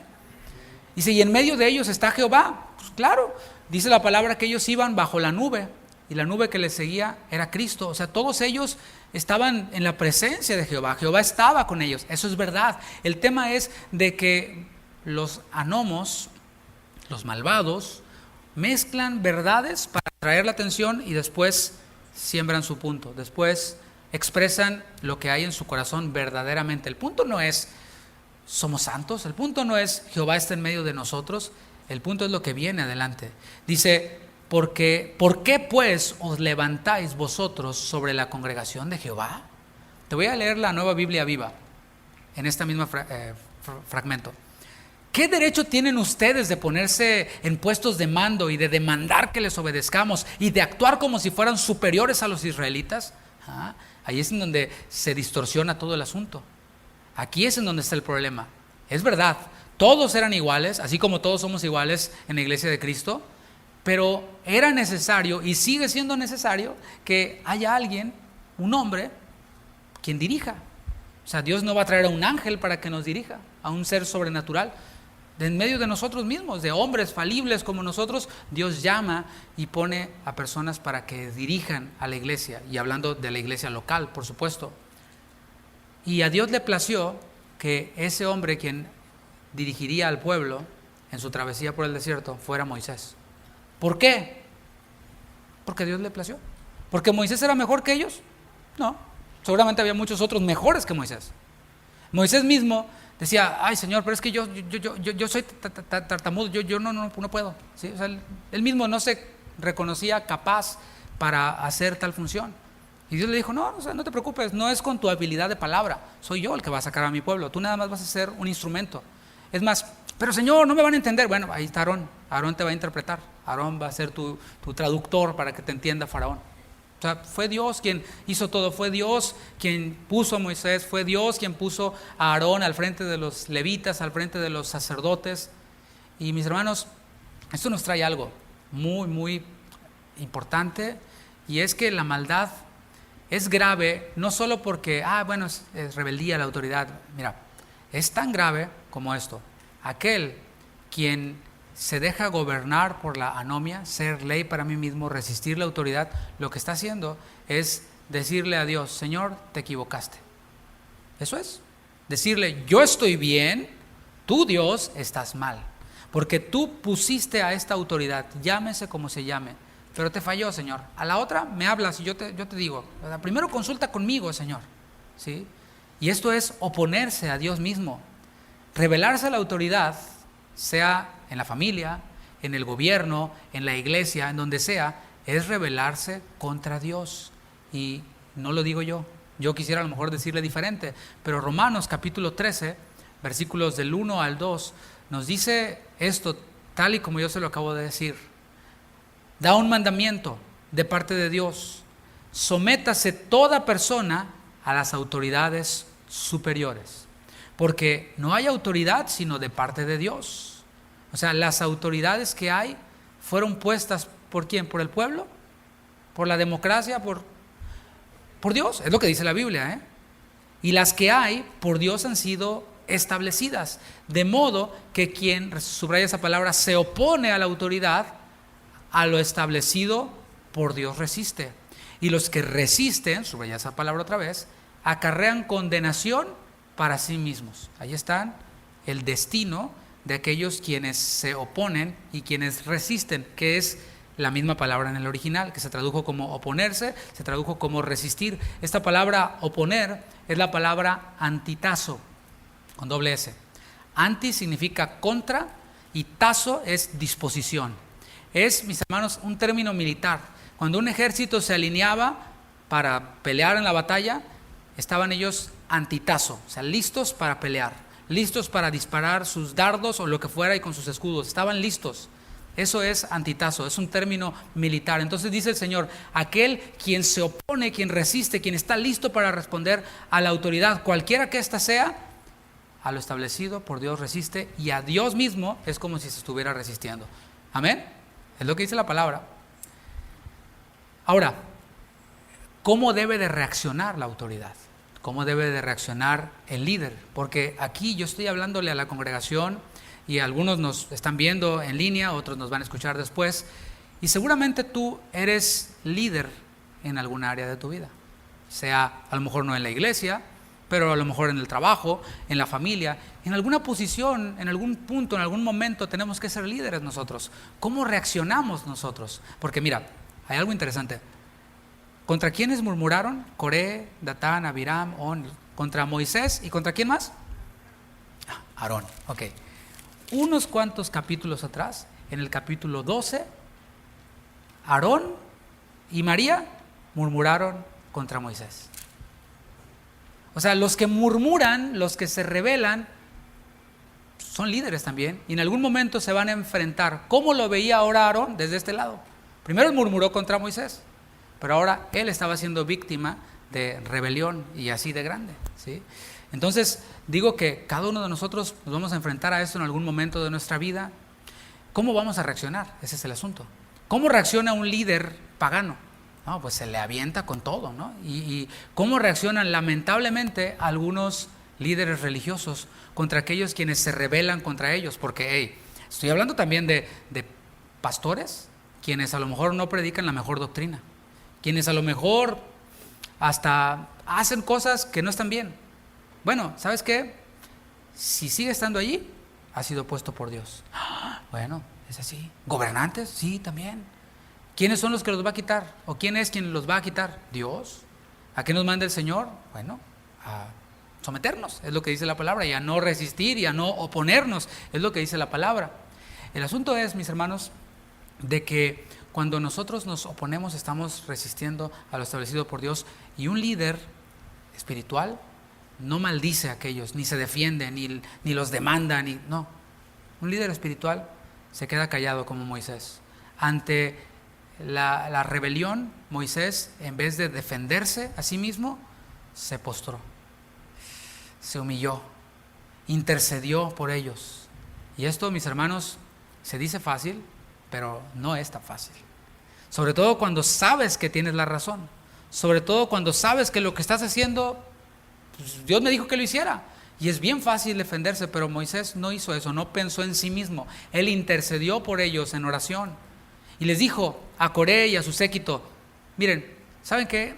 Dice, y en medio de ellos está Jehová. Pues claro, dice la palabra que ellos iban bajo la nube, y la nube que les seguía era Cristo. O sea, todos ellos estaban en la presencia de Jehová. Jehová estaba con ellos. Eso es verdad. El tema es de que los anomos, los malvados, mezclan verdades para atraer la atención y después siembran su punto. Después expresan lo que hay en su corazón verdaderamente. El punto no es somos santos. El punto no es Jehová está en medio de nosotros. El punto es lo que viene adelante. Dice, ¿por qué pues os levantáis vosotros sobre la congregación de Jehová? Te voy a leer la Nueva Biblia Viva en este mismo fragmento. ¿Qué derecho tienen ustedes de ponerse en puestos de mando y de demandar que les obedezcamos y de actuar como si fueran superiores a los israelitas? Ahí es en donde se distorsiona todo el asunto. Aquí es en donde está el problema. Es verdad, todos eran iguales, así como todos somos iguales en la iglesia de Cristo. Pero era necesario y sigue siendo necesario que haya alguien, un hombre, quien dirija. O sea, Dios no va a traer a un ángel para que nos dirija, a un ser sobrenatural. De en medio de nosotros mismos, de hombres falibles como nosotros, Dios llama y pone a personas para que dirijan a la iglesia. Y hablando de la iglesia local, por supuesto. Y a Dios le plació que ese hombre quien dirigiría al pueblo en su travesía por el desierto fuera Moisés. ¿Por qué? Porque Dios le plació. ¿Porque Moisés era mejor que ellos? No, seguramente había muchos otros mejores que Moisés. Moisés mismo decía, ay Señor, pero es que yo soy tartamudo, yo no puedo. ¿Sí? O sea, él mismo no se reconocía capaz para hacer tal función. Y Dios le dijo, no te preocupes, no es con tu habilidad de palabra, soy yo el que va a sacar a mi pueblo, tú nada más vas a ser un instrumento. Es más, pero Señor, no me van a entender. Bueno, ahí está Aarón te va a interpretar, Aarón va a ser tu traductor para que te entienda Faraón. O sea, fue Dios quien hizo todo, fue Dios quien puso a Moisés, fue Dios quien puso a Aarón al frente de los levitas, al frente de los sacerdotes. Y mis hermanos, esto nos trae algo muy, muy importante, y es que la maldad es grave, no solo porque, es rebeldía a la autoridad. Mira, es tan grave como esto: aquel quien se deja gobernar por la anomia, ser ley para mí mismo, resistir la autoridad, lo que está haciendo es decirle a Dios, Señor, te equivocaste. Eso es, decirle, yo estoy bien, tú Dios estás mal, porque tú pusiste a esta autoridad, llámese como se llame, pero te falló, Señor. A la otra me hablas y yo te digo, primero consulta conmigo, Señor, ¿sí? Y esto es oponerse a Dios mismo. Rebelarse a la autoridad, sea en la familia, en el gobierno, en la iglesia, en donde sea, es rebelarse contra Dios. Y no lo digo yo quisiera a lo mejor decirle diferente, pero Romanos capítulo 13, versículos del 1 al 2, nos dice esto tal y como yo se lo acabo de decir. Da un mandamiento de parte de Dios: sométase toda persona a las autoridades superiores, porque no hay autoridad sino de parte de Dios. O sea, las autoridades que hay fueron puestas ¿por quién? ¿Por el pueblo? ¿Por la democracia? ¿Por Dios? Es lo que dice la Biblia, ¿eh? Y las que hay por Dios han sido establecidas, de modo que quien, subraya esa palabra, se opone a la autoridad, a lo establecido por Dios resiste. Y los que resisten, subraya esa palabra otra vez, acarrean condenación para sí mismos. Ahí están el destino de aquellos quienes se oponen y quienes resisten, que es la misma palabra en el original, que se tradujo como oponerse, se tradujo como resistir. Esta palabra oponer es la palabra antitazo, con doble S. Anti significa contra y tazo es disposición. Es, mis hermanos, un término militar. Cuando un ejército se alineaba para pelear en la batalla, estaban ellos antitazo, o sea, listos para pelear, listos para disparar sus dardos o lo que fuera y con sus escudos, estaban listos. Eso es antitazo, es un término militar. Entonces dice el Señor, aquel quien se opone, quien resiste, quien está listo para responder a la autoridad, cualquiera que ésta sea, a lo establecido por Dios resiste, y a Dios mismo es como si se estuviera resistiendo. Amén. Es lo que dice la palabra. Ahora, ¿cómo debe de reaccionar la autoridad? ¿Cómo debe de reaccionar el líder? Porque aquí yo estoy hablándole a la congregación y algunos nos están viendo en línea, otros nos van a escuchar después, y seguramente tú eres líder en alguna área de tu vida, sea a lo mejor no en la iglesia, pero a lo mejor en el trabajo, en la familia, en alguna posición, en algún punto, en algún momento tenemos que ser líderes nosotros. ¿Cómo reaccionamos nosotros? Porque mira, hay algo interesante. ¿Contra quiénes murmuraron? Coré, Datán, Abiram, On, contra Moisés, ¿y contra quién más? Aarón, ok. Unos cuantos capítulos atrás, en el capítulo 12, Aarón y María murmuraron contra Moisés. O sea, los que murmuran, los que se rebelan, son líderes también, y en algún momento se van a enfrentar. ¿Cómo lo veía ahora Aarón desde este lado? Primero él murmuró contra Moisés, pero ahora él estaba siendo víctima de rebelión y así de grande, ¿sí? Entonces, digo que cada uno de nosotros nos vamos a enfrentar a esto en algún momento de nuestra vida. ¿Cómo vamos a reaccionar? Ese es el asunto. ¿Cómo reacciona un líder pagano? No, pues se le avienta con todo, ¿no? Y ¿cómo reaccionan lamentablemente algunos líderes religiosos contra aquellos quienes se rebelan contra ellos? Porque, estoy hablando también de pastores, quienes a lo mejor no predican la mejor doctrina, quienes a lo mejor hasta hacen cosas que no están bien. Bueno, ¿sabes qué? Si sigue estando allí, ha sido puesto por Dios. Bueno, es así. ¿Gobernantes? Sí, también. ¿Quiénes son los que los va a quitar? ¿O quién es quien los va a quitar? Dios. ¿A qué nos manda el Señor? Bueno, a someternos, es lo que dice la palabra, y a no resistir y a no oponernos, es lo que dice la palabra. El asunto es, mis hermanos, de que cuando nosotros nos oponemos estamos resistiendo a lo establecido por Dios, y un líder espiritual no maldice a aquellos, ni se defiende, ni los demanda, no. Un líder espiritual se queda callado como Moisés. Ante la rebelión, Moisés, en vez de defenderse a sí mismo, se postró, se humilló, intercedió por ellos. Y esto, mis hermanos, se dice fácil, pero no es tan fácil. Sobre todo cuando sabes que tienes la razón, sobre todo cuando sabes que lo que estás haciendo, pues Dios me dijo que lo hiciera. Y es bien fácil defenderse, pero Moisés no hizo eso, no pensó en sí mismo. Él intercedió por ellos en oración. Y les dijo a Coré y a su séquito, miren, ¿saben qué?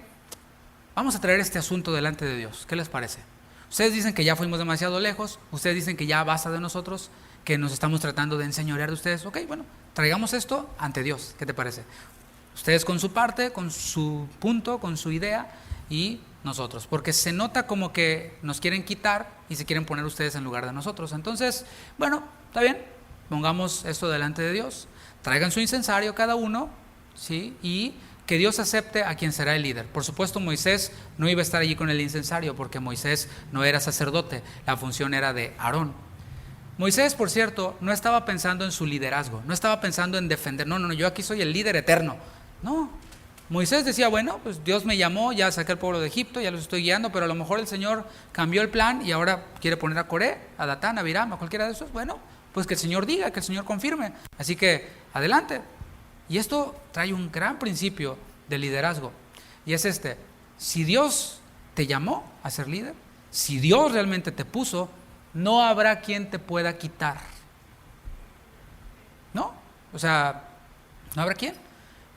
Vamos a traer este asunto delante de Dios. ¿Qué les parece? Ustedes dicen que ya fuimos demasiado lejos, ustedes dicen que ya basta de nosotros, que nos estamos tratando de enseñorear de ustedes. Ok, bueno, traigamos esto ante Dios. ¿Qué te parece? Ustedes con su parte, con su punto, con su idea, y nosotros, porque se nota como que nos quieren quitar y se quieren poner ustedes en lugar de nosotros. Entonces, bueno, está bien, pongamos esto delante de Dios, traigan su incensario cada uno, ¿sí? Y que Dios acepte a quien será el líder. Por supuesto, Moisés no iba a estar allí con el incensario, porque Moisés no era sacerdote, la función era de Aarón. Moisés, por cierto, no estaba pensando en su liderazgo, no estaba pensando en defender, no, yo aquí soy el líder eterno. No, Moisés decía, bueno, pues Dios me llamó, ya saqué al pueblo de Egipto, ya los estoy guiando, pero a lo mejor el Señor cambió el plan y ahora quiere poner a Coré, a Datán, a Abiram, a cualquiera de esos. Bueno, pues que el Señor diga, que el Señor confirme. Así que, adelante. Y esto trae un gran principio de liderazgo, y es este: si Dios te llamó a ser líder, si Dios realmente te puso, no habrá quien te pueda quitar. ¿No? O sea, no habrá quien.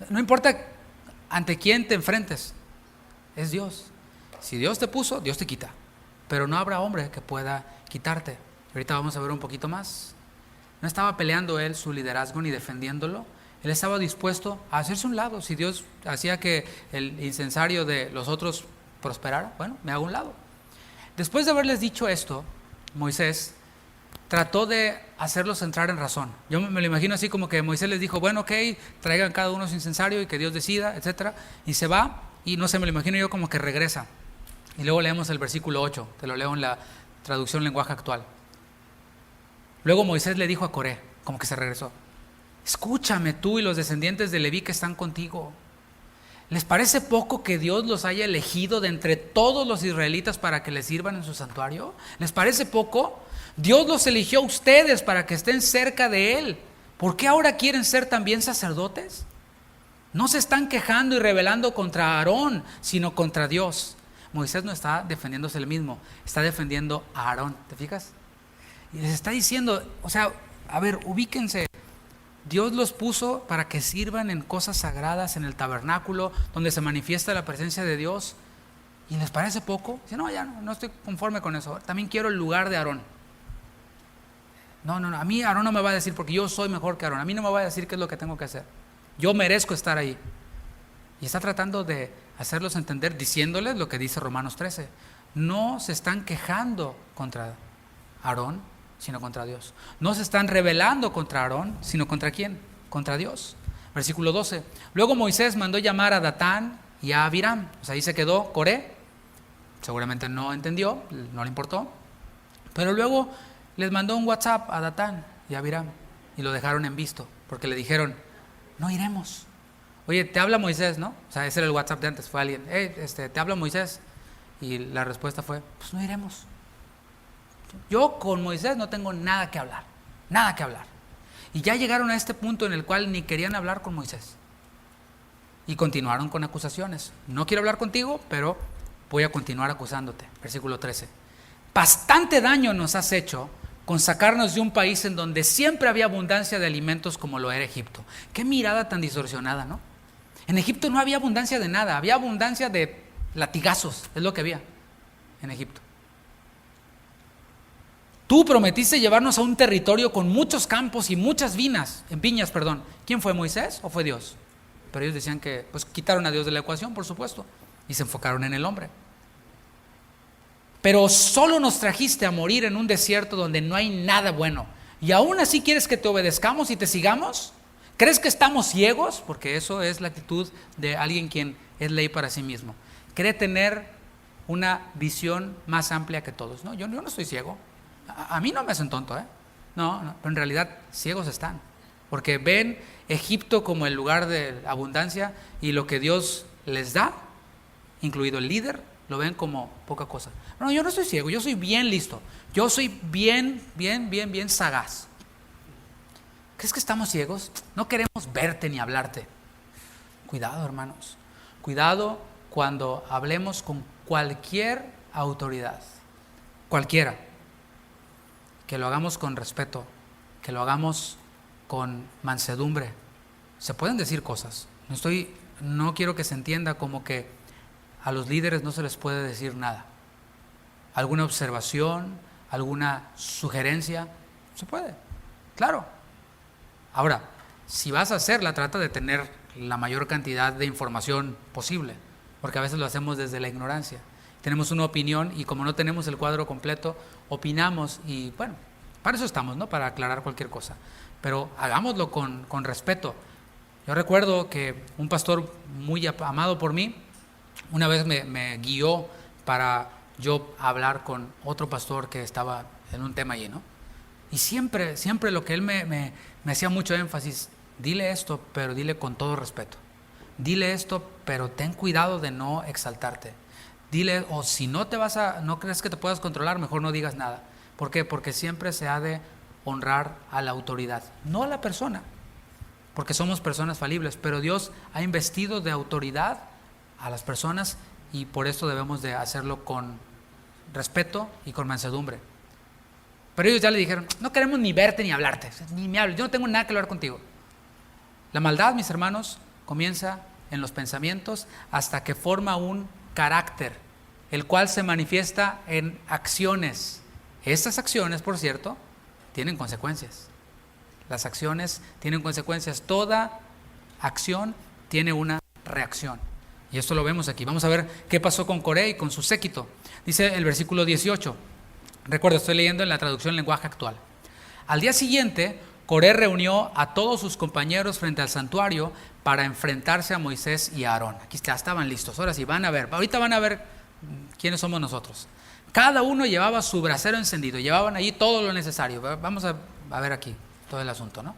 No importa ante quién te enfrentes, es Dios. Si Dios te puso, Dios te quita, pero no habrá hombre que pueda quitarte. Ahorita vamos a ver un poquito más. No estaba peleando él su liderazgo ni defendiéndolo. Él estaba dispuesto a hacerse un lado. Si Dios hacía que el incensario de los otros prosperara, bueno, me hago un lado. Después de haberles dicho esto, Moisés trató de hacerlos entrar en razón. Yo me lo imagino así, como que Moisés les dijo, bueno, ok, traigan cada uno su incensario y que Dios decida, etcétera, y se va, y no sé, me lo imagino yo como que regresa Y luego leemos el versículo 8, te lo leo en la traducción lenguaje actual. Luego Moisés le dijo a Coré, como que se regresó: escúchame tú y los descendientes de Leví que están contigo. ¿Les parece poco que Dios los haya elegido de entre todos los israelitas para que les sirvan en su santuario? ¿Les parece poco? Dios los eligió a ustedes para que estén cerca de Él. ¿Por qué ahora quieren ser también sacerdotes? No se están quejando y rebelando contra Aarón, sino contra Dios. Moisés no está defendiéndose él mismo, está defendiendo a Aarón. ¿Te fijas? Y les está diciendo, o sea, a ver, ubíquense. Dios los puso para que sirvan en cosas sagradas, en el tabernáculo, donde se manifiesta la presencia de Dios. ¿Y les parece poco? Dice, no, ya no estoy conforme con eso. También quiero el lugar de Aarón. No, a mí Aarón no me va a decir, porque yo soy mejor que Aarón. A mí no me va a decir qué es lo que tengo que hacer. Yo merezco estar ahí. Y está tratando de hacerlos entender, diciéndoles lo que dice Romanos 13. No se están quejando contra Aarón, sino contra Dios. No se están rebelando contra Aarón, sino contra ¿quién? Contra Dios. Versículo 12. Luego Moisés mandó llamar a Datán y a Abiram. O sea, ahí se quedó Coré. Seguramente no entendió, no le importó. Pero luego les mandó un WhatsApp a Datán y a Abiram y lo dejaron en visto, porque le dijeron, no iremos. Oye, te habla Moisés, ¿no? O sea, ese era el WhatsApp de antes, fue alguien, te habla Moisés. Y la respuesta fue, pues no iremos. Yo con Moisés no tengo nada que hablar. Y ya llegaron a este punto en el cual ni querían hablar con Moisés. Y continuaron con acusaciones. No quiero hablar contigo, pero voy a continuar acusándote. Versículo 13. Bastante daño nos has hecho con sacarnos de un país en donde siempre había abundancia de alimentos como lo era Egipto. Qué mirada tan distorsionada, ¿no? En Egipto no había abundancia de nada, había abundancia de latigazos, es lo que había en Egipto. Tú prometiste llevarnos a un territorio con muchos campos y muchas viñas. ¿Quién fue, Moisés o fue Dios? Pero ellos decían que, pues quitaron a Dios de la ecuación, por supuesto, y se enfocaron en el hombre. Pero solo nos trajiste a morir en un desierto donde no hay nada bueno. ¿Y aún así quieres que te obedezcamos y te sigamos? ¿Crees que estamos ciegos? Porque eso es la actitud de alguien quien es ley para sí mismo. Cree tener una visión más amplia que todos. No, yo no estoy ciego. A mí no me hacen tonto, No, pero en realidad ciegos están. Porque ven Egipto como el lugar de abundancia y lo que Dios les da, incluido el líder, lo ven como poca cosa. No, yo no estoy ciego, yo soy bien listo. Yo soy bien sagaz. ¿Crees que estamos ciegos? No queremos verte ni hablarte. Cuidado, hermanos. Cuidado cuando hablemos con cualquier autoridad. Cualquiera. Que lo hagamos con respeto. Que lo hagamos con mansedumbre. Se pueden decir cosas. No quiero que se entienda como que a los líderes no se les puede decir nada. ¿Alguna observación? ¿Alguna sugerencia? Se puede, claro. Ahora, si vas a hacerla, trata de tener la mayor cantidad de información posible, porque a veces lo hacemos desde la ignorancia. Tenemos una opinión y como no tenemos el cuadro completo, opinamos y bueno, para eso estamos, ¿no? Para aclarar cualquier cosa. Pero hagámoslo con respeto. Yo recuerdo que un pastor muy amado por mí, una vez me guió para yo hablar con otro pastor que estaba en un tema allí, ¿no? Y siempre lo que él me hacía mucho énfasis, dile esto, pero dile con todo respeto. Dile esto, pero ten cuidado de no exaltarte. Dile, o si no crees que te puedas controlar, mejor no digas nada. ¿Por qué? Porque siempre se ha de honrar a la autoridad, no a la persona, porque somos personas falibles, pero Dios ha investido de autoridad a las personas y por esto debemos de hacerlo con respeto y con mansedumbre. Pero ellos ya le dijeron, no queremos ni verte ni hablarte, ni me hables, yo no tengo nada que hablar contigo. La maldad, mis hermanos, comienza en los pensamientos hasta que forma un carácter, el cual se manifiesta en acciones. Estas acciones, por cierto, tienen consecuencias. Las acciones tienen consecuencias. Toda acción tiene una reacción. Y esto lo vemos aquí. Vamos a ver qué pasó con Coré y con su séquito. Dice el versículo 18. Recuerda, estoy leyendo en la traducción lenguaje actual. Al día siguiente, Coré reunió a todos sus compañeros frente al santuario para enfrentarse a Moisés y a Aarón. Aquí ya estaban listos. Ahora sí, ahorita van a ver ¿quiénes somos nosotros? Cada uno llevaba su brasero encendido, llevaban allí todo lo necesario. Vamos a ver aquí todo el asunto, ¿no?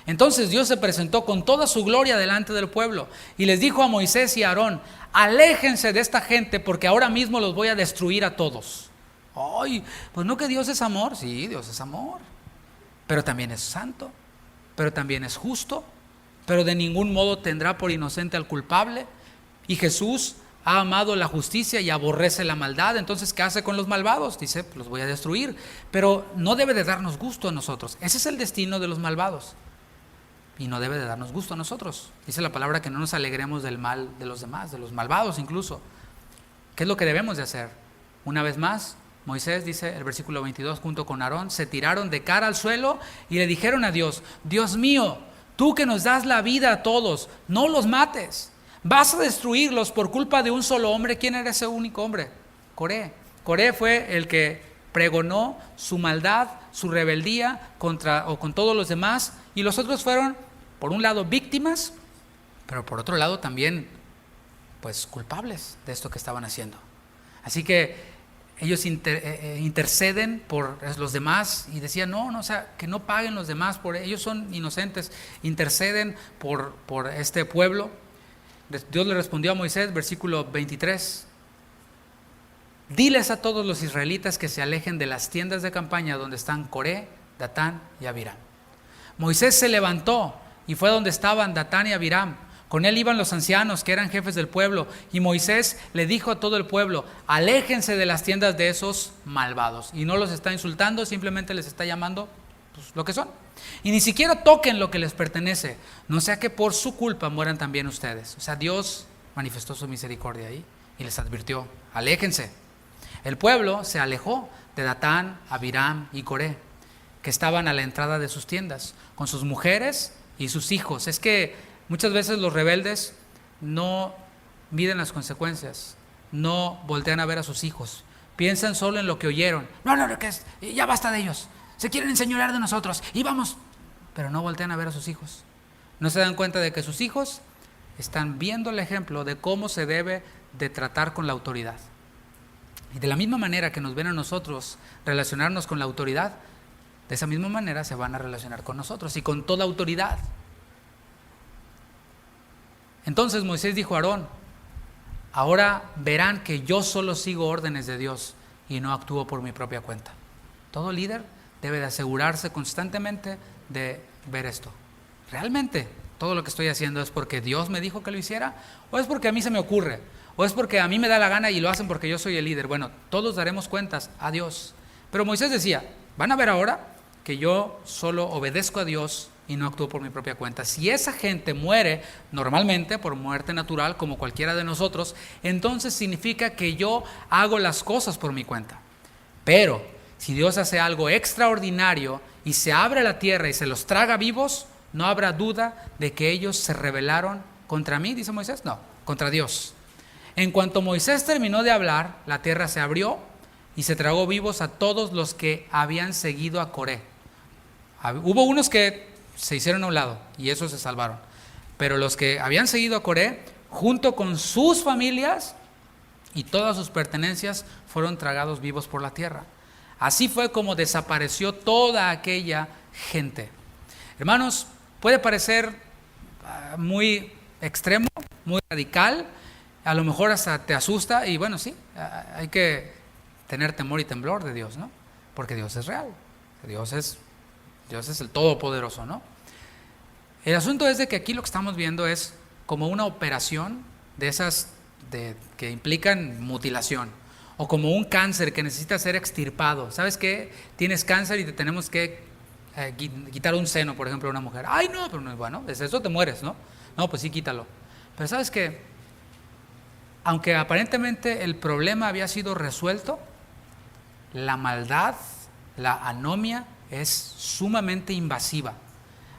Entonces Dios se presentó con toda su gloria delante del pueblo y les dijo a Moisés y a Aarón: aléjense de esta gente porque ahora mismo los voy a destruir a todos. Ay, pues no, que Dios es amor. Sí, Dios es amor, pero también es santo, pero también es justo, pero de ningún modo tendrá por inocente al culpable. Y Jesús ha amado la justicia y aborrece la maldad. Entonces, ¿qué hace con los malvados? Dice: los voy a destruir. Pero no debe de darnos gusto a nosotros. Ese es el destino de los malvados. Y no debe de darnos gusto a nosotros. Dice la palabra que no nos alegremos del mal de los demás, de los malvados incluso. ¿Qué es lo que debemos de hacer? Una vez más, Moisés, dice el versículo 22, junto con Aarón, se tiraron de cara al suelo y le dijeron a Dios: Dios mío, tú que nos das la vida a todos, no los mates. Vas a destruirlos por culpa de un solo hombre. ¿Quién era ese único hombre? Coré. Coré fue el que pregonó su maldad, su rebeldía con todos los demás, y los otros fueron, por un lado, víctimas, pero por otro lado también, pues, culpables de esto que estaban haciendo. Así que ellos interceden por los demás y decían: no, o sea, que no paguen los demás, ellos son inocentes. Interceden por este pueblo. Dios le respondió a Moisés, versículo 23: diles a todos los israelitas que se alejen de las tiendas de campaña donde están Coré, Datán y Abiram. Moisés se levantó y fue donde estaban Datán y Abiram. Con él iban los ancianos que eran jefes del pueblo, y Moisés le dijo a todo el pueblo: aléjense de las tiendas de esos malvados. Y no los está insultando, simplemente les está llamando, pues, lo que son. Y ni siquiera toquen lo que les pertenece, no sea que por su culpa mueran también ustedes. O sea, Dios manifestó su misericordia ahí y les advirtió: aléjense. El pueblo se alejó de Datán, Abiram y Coré, que estaban a la entrada de sus tiendas, con sus mujeres y sus hijos. Es que muchas veces los rebeldes no miden las consecuencias, no voltean a ver a sus hijos, piensan solo en lo que oyeron. No, ya basta de ellos, se quieren enseñorear de nosotros y vamos. Pero no voltean a ver a sus hijos. No se dan cuenta de que sus hijos están viendo el ejemplo de cómo se debe de tratar con la autoridad. Y de la misma manera que nos ven a nosotros relacionarnos con la autoridad, de esa misma manera se van a relacionar con nosotros y con toda autoridad. Entonces Moisés dijo a Aarón: ahora verán que yo solo sigo órdenes de Dios y no actúo por mi propia cuenta. Todo líder debe de asegurarse constantemente de ver esto. ¿Realmente todo lo que estoy haciendo es porque Dios me dijo que lo hiciera? ¿O es porque a mí se me ocurre? ¿O es porque a mí me da la gana y lo hacen porque yo soy el líder? Bueno, todos daremos cuentas a Dios. Pero Moisés decía: van a ver ahora que yo solo obedezco a Dios y no actúo por mi propia cuenta. Si esa gente muere normalmente por muerte natural, como cualquiera de nosotros, entonces significa que yo hago las cosas por mi cuenta. Pero si Dios hace algo extraordinario y se abre la tierra y se los traga vivos, no habrá duda de que ellos se rebelaron contra mí, dice Moisés. No, contra Dios. En cuanto Moisés terminó de hablar, la tierra se abrió y se tragó vivos a todos los que habían seguido a Coré. Hubo unos que se hicieron a un lado y esos se salvaron, pero los que habían seguido a Coré, junto con sus familias y todas sus pertenencias, fueron tragados vivos por la tierra. Así fue como desapareció toda aquella gente. Hermanos, puede parecer muy extremo, muy radical, a lo mejor hasta te asusta, y bueno, sí, hay que tener temor y temblor de Dios, ¿no? Porque Dios es real, Dios es el Todopoderoso, ¿no? El asunto es de que aquí lo que estamos viendo es como una operación de esas que implican mutilación, o como un cáncer que necesita ser extirpado. ¿Sabes qué? Tienes cáncer y te tenemos que quitar un seno, por ejemplo, a una mujer. Ay, no, pero no es bueno, es eso, te mueres, ¿no? No, pues sí, quítalo. Pero ¿sabes qué? Aunque aparentemente el problema había sido resuelto, la maldad, la anomia es sumamente invasiva.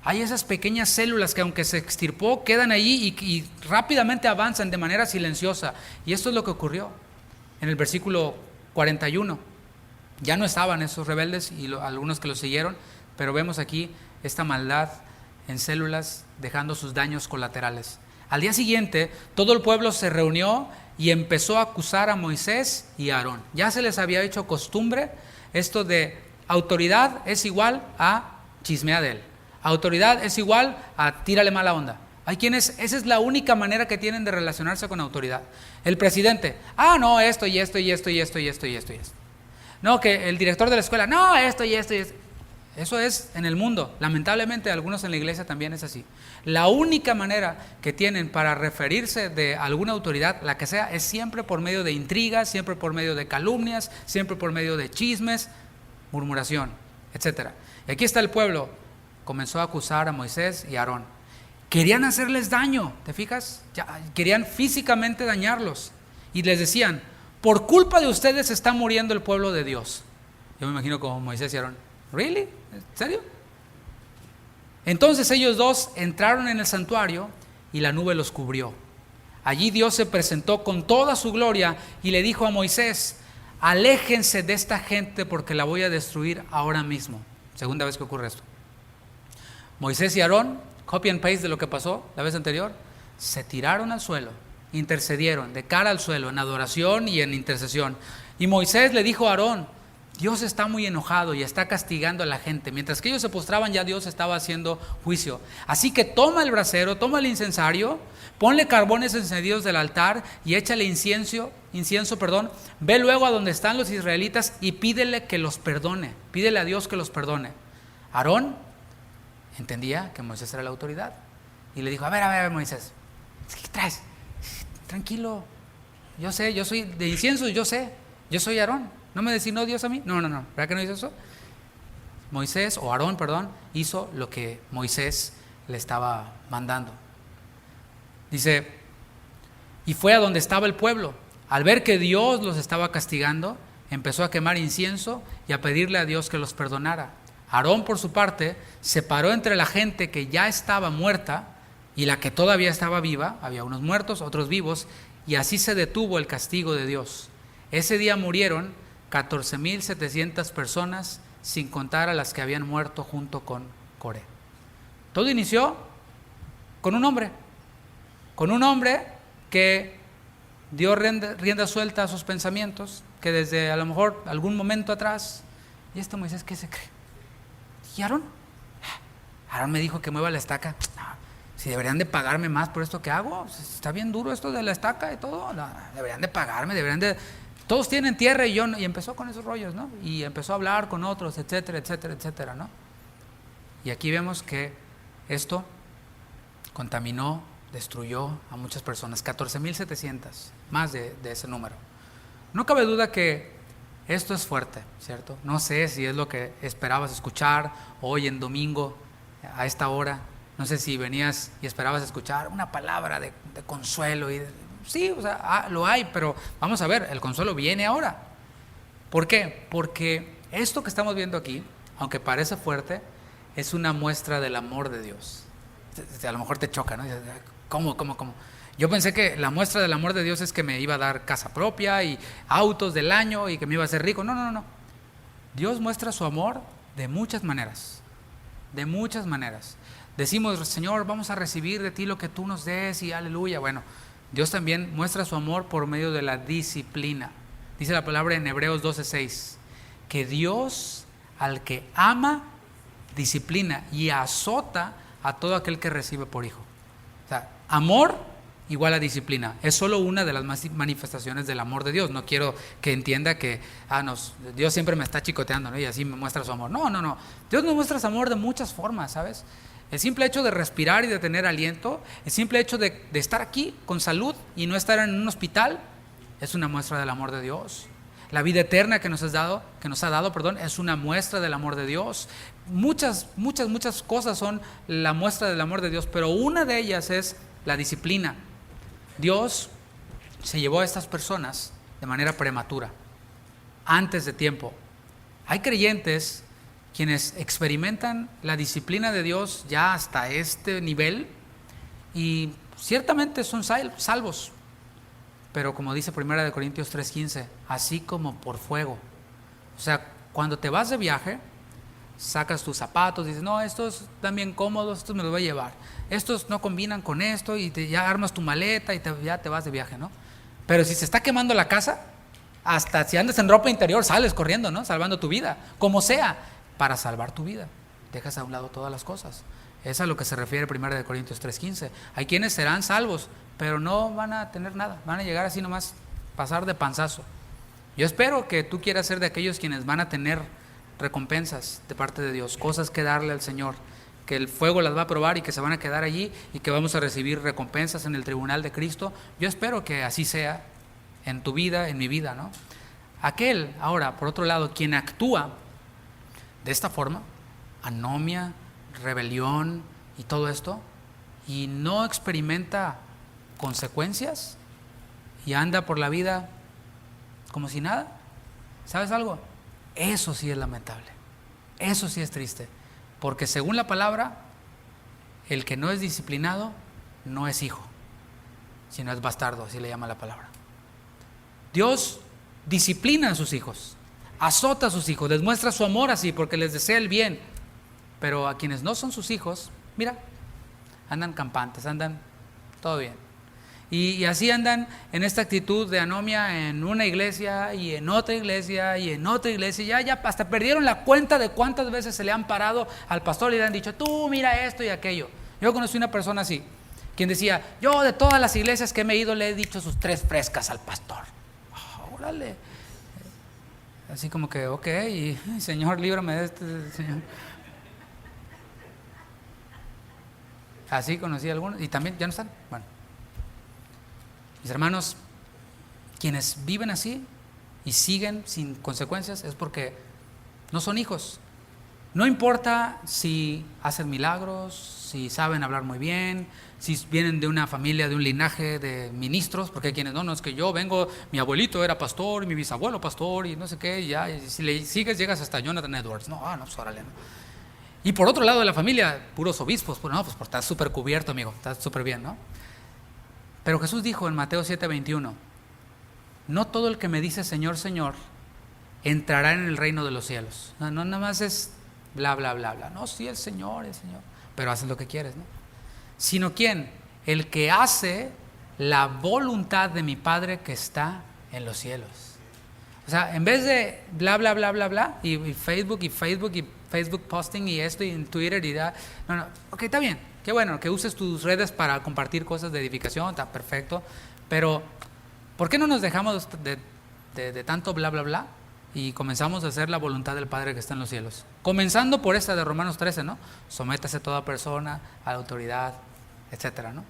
Hay esas pequeñas células que, aunque se extirpó, quedan allí y rápidamente avanzan de manera silenciosa. Y esto es lo que ocurrió en el versículo 41. Ya no estaban esos rebeldes y algunos que los siguieron, pero vemos aquí esta maldad en células dejando sus daños colaterales. Al día siguiente, todo el pueblo se reunió y empezó a acusar a Moisés y a Aarón. Ya se les había hecho costumbre esto de autoridad es igual a chismea de él. Autoridad es igual a tírale mala onda. Hay quienes, esa es la única manera que tienen de relacionarse con autoridad. El presidente, no, esto y esto y esto y esto y esto y esto y esto. No, que el director de la escuela, no, esto y esto y esto. Eso es en el mundo. Lamentablemente algunos en la iglesia también es así. La única manera que tienen para referirse de alguna autoridad, la que sea, es siempre por medio de intrigas, siempre por medio de calumnias, siempre por medio de chismes, murmuración, etc. Y aquí está el pueblo, comenzó a acusar a Moisés y a Aarón. Querían hacerles daño, ¿te fijas? Querían físicamente dañarlos. Y les decían, por culpa de ustedes está muriendo el pueblo de Dios. Yo me imagino como Moisés y Aarón. ¿Really? ¿En serio? Entonces ellos dos entraron en el santuario y la nube los cubrió. Allí Dios se presentó con toda su gloria y le dijo a Moisés, aléjense de esta gente porque la voy a destruir ahora mismo. Segunda vez que ocurre esto. Moisés y Aarón, copy and paste de lo que pasó la vez anterior, se tiraron al suelo, intercedieron de cara al suelo en adoración y en intercesión. Y Moisés le dijo a Aarón, Dios está muy enojado y está castigando a la gente. Mientras que ellos se postraban, ya Dios estaba haciendo juicio. Así que toma el brasero, toma el incensario, ponle carbones encendidos del altar y échale incienso, ve luego a donde están los israelitas y pídele que los perdone, pídele a Dios que los perdone. Aarón entendía que Moisés era la autoridad y le dijo, a ver Moisés, ¿qué traes? Tranquilo, yo sé, yo soy de incienso, yo soy Aarón. ¿No me designó Dios a mí? No. ¿Verdad que no hizo eso? Aarón, hizo lo que Moisés le estaba mandando. Dice, y fue a donde estaba el pueblo. Al ver que Dios los estaba castigando, empezó a quemar incienso y a pedirle a Dios que los perdonara. Aarón, por su parte, se paró entre la gente que ya estaba muerta y la que todavía estaba viva. Había unos muertos, otros vivos, y así se detuvo el castigo de Dios. Ese día murieron 14,700 personas, sin contar a las que habían muerto junto con Coré. Todo inició con un hombre que dio rienda suelta a sus pensamientos, que desde a lo mejor algún momento atrás, ¿y este Moisés qué se cree? ¿Y Aarón? Aarón me dijo que mueva la estaca. Si deberían de pagarme más por esto que hago, está bien duro esto de la estaca y todo, deberían de pagarme, todos tienen tierra y empezó con esos rollos, ¿no? Y empezó a hablar con otros, etcétera, ¿no? Y aquí vemos que esto contaminó, destruyó a muchas personas, 14,700, más de ese número. No cabe duda que esto es fuerte, ¿cierto? No sé si es lo que esperabas escuchar hoy en domingo a esta hora. No sé si venías y esperabas escuchar una palabra de consuelo y sí, lo hay, pero vamos a ver, el consuelo viene ahora. ¿Por qué? Porque esto que estamos viendo aquí, aunque parece fuerte, es una muestra del amor de Dios. A lo mejor te choca, ¿no? ¿Cómo? Yo pensé que la muestra del amor de Dios es que me iba a dar casa propia y autos del año y que me iba a hacer rico. No. Dios muestra su amor de muchas maneras. De muchas maneras. Decimos, Señor, vamos a recibir de ti lo que tú nos des y aleluya. Bueno, Dios también muestra su amor por medio de la disciplina. Dice la palabra en Hebreos 12:6, que Dios al que ama, disciplina y azota a todo aquel que recibe por hijo. O sea, amor igual a disciplina. Es solo una de las manifestaciones del amor de Dios. No quiero que entienda que Dios siempre me está chicoteando, ¿no? Y así me muestra su amor. No. Dios nos muestra su amor de muchas formas, ¿sabes? El simple hecho de respirar y de tener aliento, el simple hecho de estar aquí con salud y no estar en un hospital, es una muestra del amor de Dios. La vida eterna que nos ha dado, es una muestra del amor de Dios. Muchas cosas son la muestra del amor de Dios, pero una de ellas es la disciplina. Dios se llevó a estas personas de manera prematura, antes de tiempo. Hay creyentes quienes experimentan la disciplina de Dios ya hasta este nivel y ciertamente son salvos, pero como dice 1 Corintios 3:15, así como por fuego. O sea, cuando te vas de viaje, sacas tus zapatos, dices, no, estos están bien cómodos, estos me los voy a llevar, estos no combinan con esto, y ya armas tu maleta y ya te vas de viaje, ¿no? Pero si se está quemando la casa, hasta si andas en ropa interior, sales corriendo, ¿no? Salvando tu vida, como sea, para salvar tu vida. Dejas a un lado todas las cosas. Es a lo que se refiere 1 Corintios 3:15. Hay quienes serán salvos, pero no van a tener nada, van a llegar así nomás, pasar de panzazo. Yo espero que tú quieras ser de aquellos quienes van a tener recompensas de parte de Dios, cosas que darle al Señor, que el fuego las va a probar y que se van a quedar allí y que vamos a recibir recompensas en el tribunal de Cristo. Yo espero que así sea en tu vida, en mi vida, ¿no? Aquel, ahora, por otro lado, quien actúa de esta forma, anomia, rebelión y todo esto, y no experimenta consecuencias y anda por la vida como si nada, ¿sabes algo? Eso sí es lamentable, eso sí es triste, porque según la palabra, el que no es disciplinado no es hijo, sino es bastardo, así le llama la palabra. Dios disciplina a sus hijos, azota a sus hijos, les muestra su amor así porque les desea el bien, pero a quienes no son sus hijos, mira, andan campantes, andan todo bien. Y así andan en esta actitud de anomia en una iglesia y en otra iglesia y en otra iglesia. Ya hasta perdieron la cuenta de cuántas veces se le han parado al pastor y le han dicho, tú mira esto y aquello. Yo conocí una persona así, quien decía, yo de todas las iglesias que me he ido le he dicho sus 3 frescas al pastor. Órale. Así como que, ok, y, Señor, líbrame de este, Señor. Así conocí a algunos y también ya no están. Bueno. Mis hermanos, quienes viven así y siguen sin consecuencias es porque no son hijos. No importa si hacen milagros, si saben hablar muy bien, si vienen de una familia, de un linaje de ministros, porque hay quienes no, es que yo vengo, mi abuelito era pastor, mi bisabuelo pastor y no sé qué, y ya, y si le sigues llegas hasta Jonathan Edwards. No, pues órale, ¿no? Y por otro lado de la familia, puros obispos, pues no, pues estás súper cubierto, amigo, estás súper bien, ¿no? Pero Jesús dijo en Mateo 7:21, no todo el que me dice Señor, Señor, entrará en el reino de los cielos. No, nada más es bla, bla, bla, bla. No, sí, el Señor, pero haces lo que quieres, ¿no? Sino ¿quién? El que hace la voluntad de mi Padre que está en los cielos. O sea, en vez de bla, bla, bla, bla, bla, y Facebook posting y esto y en Twitter y da, no, ok, está bien, qué bueno que uses tus redes para compartir cosas de edificación, está perfecto, pero ¿por qué no nos dejamos de tanto bla, bla, bla y comenzamos a hacer la voluntad del Padre que está en los cielos? Comenzando por esta de Romanos 13, ¿no? Sométase toda persona a la autoridad, etcétera, ¿no?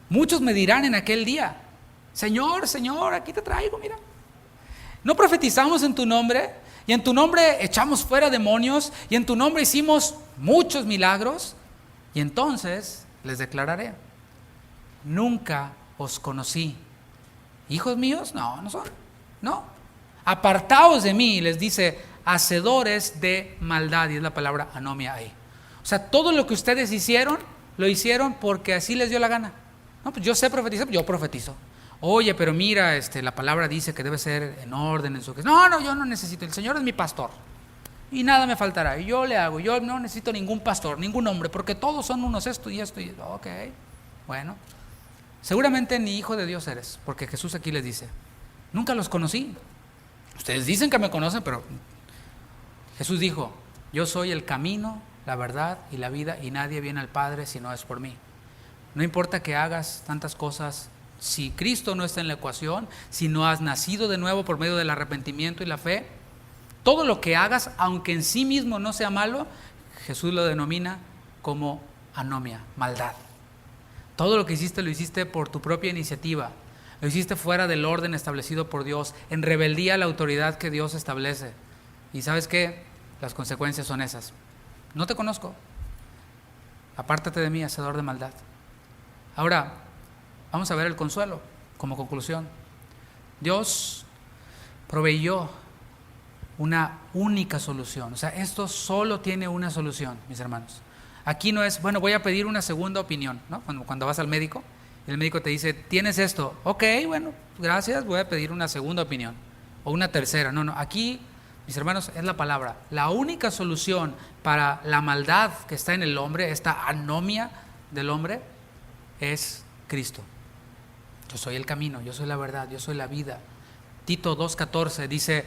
Muchos me dirán en aquel día, Señor, Señor, aquí te traigo, mira. ¿No profetizamos en tu nombre? Y en tu nombre echamos fuera demonios, y en tu nombre hicimos muchos milagros. Y entonces les declararé, nunca os conocí. ¿Hijos míos? No son. No. Apartaos de mí, les dice, hacedores de maldad. Y es la palabra anomia ahí. O sea, todo lo que ustedes hicieron, lo hicieron porque así les dio la gana. No, pues yo sé profetizar, yo profetizo. Oye, pero mira, la palabra dice que debe ser en orden, en su... No, yo no necesito, el Señor es mi pastor y nada me faltará, y yo le hago, yo no necesito ningún pastor, ningún hombre, porque todos son unos esto y esto, y ok, bueno, seguramente ni hijo de Dios eres, porque Jesús aquí les dice, nunca los conocí, ustedes dicen que me conocen, pero Jesús dijo, yo soy el camino, la verdad y la vida, y nadie viene al Padre si no es por mí. No importa que hagas tantas cosas, si Cristo no está en la ecuación, si no has nacido de nuevo por medio del arrepentimiento y la fe, todo lo que hagas, aunque en sí mismo no sea malo, Jesús lo denomina como anomia, maldad. Todo lo que hiciste lo hiciste por tu propia iniciativa, lo hiciste fuera del orden establecido por Dios, en rebeldía a la autoridad que Dios establece. Y ¿sabes qué? Las consecuencias son esas. No te conozco, apártate de mí, hacedor de maldad. Ahora, vamos a ver el consuelo como conclusión. Dios proveyó una única solución. O sea, esto solo tiene una solución, mis hermanos. Aquí no es, bueno, voy a pedir una segunda opinión, ¿no? Cuando vas al médico, el médico te dice, ¿tienes esto? Ok, bueno, gracias, voy a pedir una segunda opinión. O una tercera. No, aquí, mis hermanos, es la palabra. La única solución para la maldad que está en el hombre, esta anomia del hombre, es Cristo. Yo soy el camino, yo soy la verdad, yo soy la vida. Tito 2:14 dice,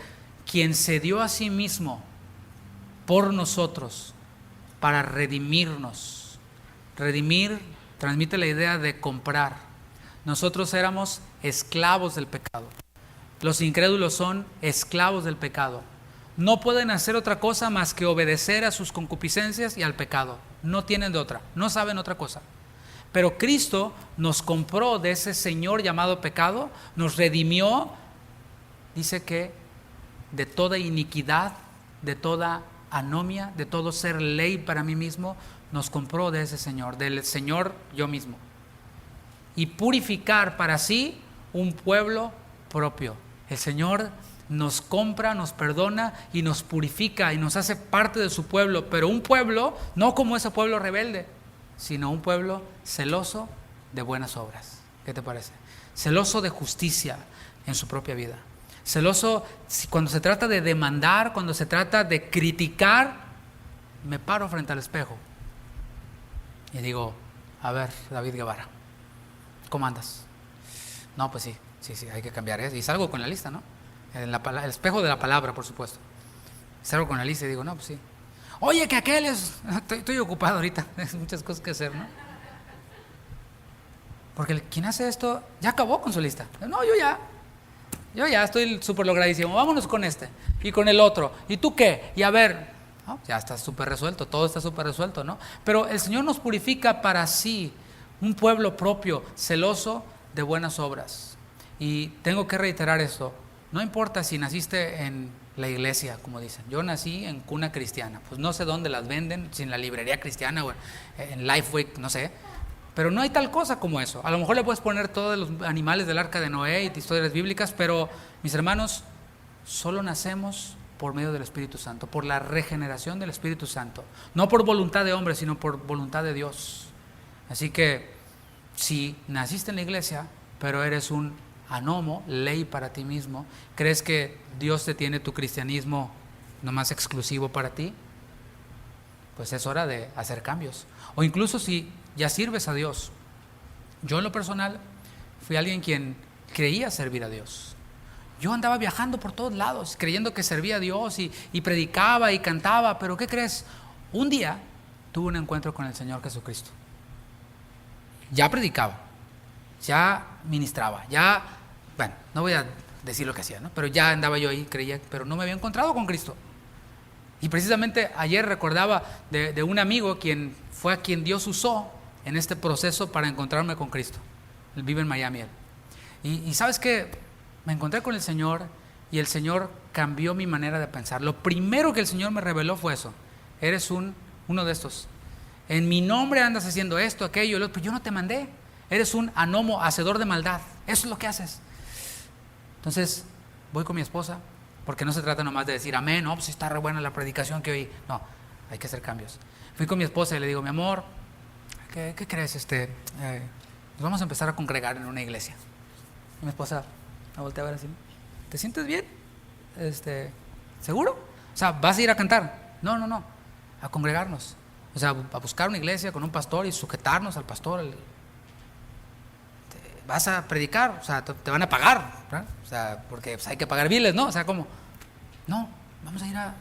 quien se dio a sí mismo por nosotros para redimirnos. Redimir transmite la idea de comprar. Nosotros éramos esclavos del pecado. Los incrédulos son esclavos del pecado. No pueden hacer otra cosa más que obedecer a sus concupiscencias y al pecado. No tienen de otra, no saben otra cosa. Pero Cristo nos compró de ese señor llamado pecado, nos redimió, dice que de toda iniquidad, de toda anomia, de todo ser ley para mí mismo, nos compró de ese Señor, del Señor yo mismo. Y purificar para sí un pueblo propio. El Señor nos compra, nos perdona y nos purifica y nos hace parte de su pueblo, pero un pueblo no como ese pueblo rebelde, sino un pueblo celoso de buenas obras. ¿Qué te parece? Celoso de justicia en su propia vida. Celoso cuando se trata de demandar, cuando se trata de criticar, me paro frente al espejo y digo, a ver, David Guevara, ¿cómo andas? No, pues sí, hay que cambiar eso. Y salgo con la lista, ¿no? El espejo de la palabra, por supuesto. Salgo con la lista y digo, no, pues sí. Oye, que aquel es... Estoy ocupado ahorita, hay muchas cosas que hacer, ¿no? Porque quien hace esto ya acabó con su lista. No, yo ya estoy súper logradísimo. Vámonos con este y con el otro. ¿Y tú qué? Y a ver, ¿no? Ya está súper resuelto, todo está súper resuelto, ¿no? Pero el Señor nos purifica para sí, un pueblo propio, celoso de buenas obras. Y tengo que reiterar esto, no importa si naciste en la iglesia, como dicen, yo nací en cuna cristiana, pues no sé dónde las venden, si en la librería cristiana o en Lifeway, no sé, pero no hay tal cosa como eso. A lo mejor le puedes poner todos los animales del arca de Noé y historias bíblicas, pero mis hermanos, solo nacemos por medio del Espíritu Santo, por la regeneración del Espíritu Santo, no por voluntad de hombre, sino por voluntad de Dios. Así que si naciste en la iglesia, pero eres un anomo, ley para ti mismo, ¿crees que Dios te tiene tu cristianismo nomás exclusivo para ti? Pues es hora de hacer cambios. O incluso si ya sirves a Dios. Yo en lo personal fui alguien quien creía servir a Dios. Yo andaba viajando por todos lados, creyendo que servía a Dios y predicaba y cantaba, pero ¿qué crees? Un día tuve un encuentro con el Señor Jesucristo. Ya predicaba, ya ministraba, bueno, no voy a decir lo que hacía, ¿no? Pero ya andaba yo ahí, creía, pero no me había encontrado con Cristo. Y precisamente ayer recordaba de un amigo quien fue a quien Dios usó en este proceso para encontrarme con Cristo. Él vive en Miami. Y ¿sabes qué? Me encontré con el Señor y el Señor cambió mi manera de pensar. Lo primero que el Señor me reveló fue eso. Eres uno de estos. En mi nombre andas haciendo esto, aquello, lo otro, pero yo no te mandé. Eres un anomo, hacedor de maldad. Eso es lo que haces. Entonces, voy con mi esposa, porque no se trata nomás de decir amén, no, pues está re buena la predicación que oí. No, hay que hacer cambios. Fui con mi esposa y le digo, mi amor, ¿qué crees? Nos vamos a empezar a congregar en una iglesia. Y mi esposa me voltea a ver así, ¿te sientes bien? ¿Seguro? O sea, ¿vas a ir a cantar? No, a congregarnos. O sea, a buscar una iglesia con un pastor y sujetarnos al pastor. Vas a predicar, o sea, te van a pagar, ¿verdad? O sea, porque pues, hay que pagar biles, ¿no? O sea, ¿cómo? No, vamos a ir a...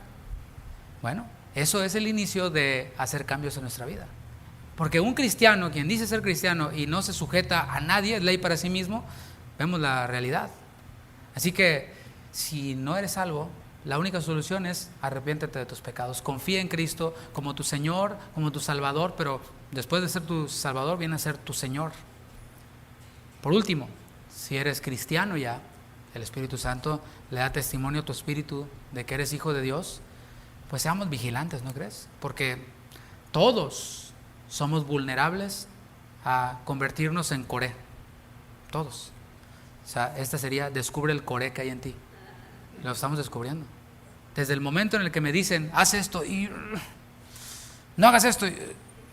Bueno, eso es el inicio de hacer cambios en nuestra vida. Porque un cristiano, quien dice ser cristiano y no se sujeta a nadie, es ley para sí mismo, vemos la realidad. Así que, si no eres salvo, la única solución es arrepiéntete de tus pecados. Confía en Cristo como tu Señor, como tu Salvador, pero después de ser tu Salvador, viene a ser tu Señor. Por último, si eres cristiano ya, el Espíritu Santo le da testimonio a tu espíritu de que eres hijo de Dios, pues seamos vigilantes, ¿no crees? Porque todos somos vulnerables a convertirnos en Coré. Todos. O sea, esta sería, descubre el Coré que hay en ti. Lo estamos descubriendo. Desde el momento en el que me dicen, haz esto y no hagas esto,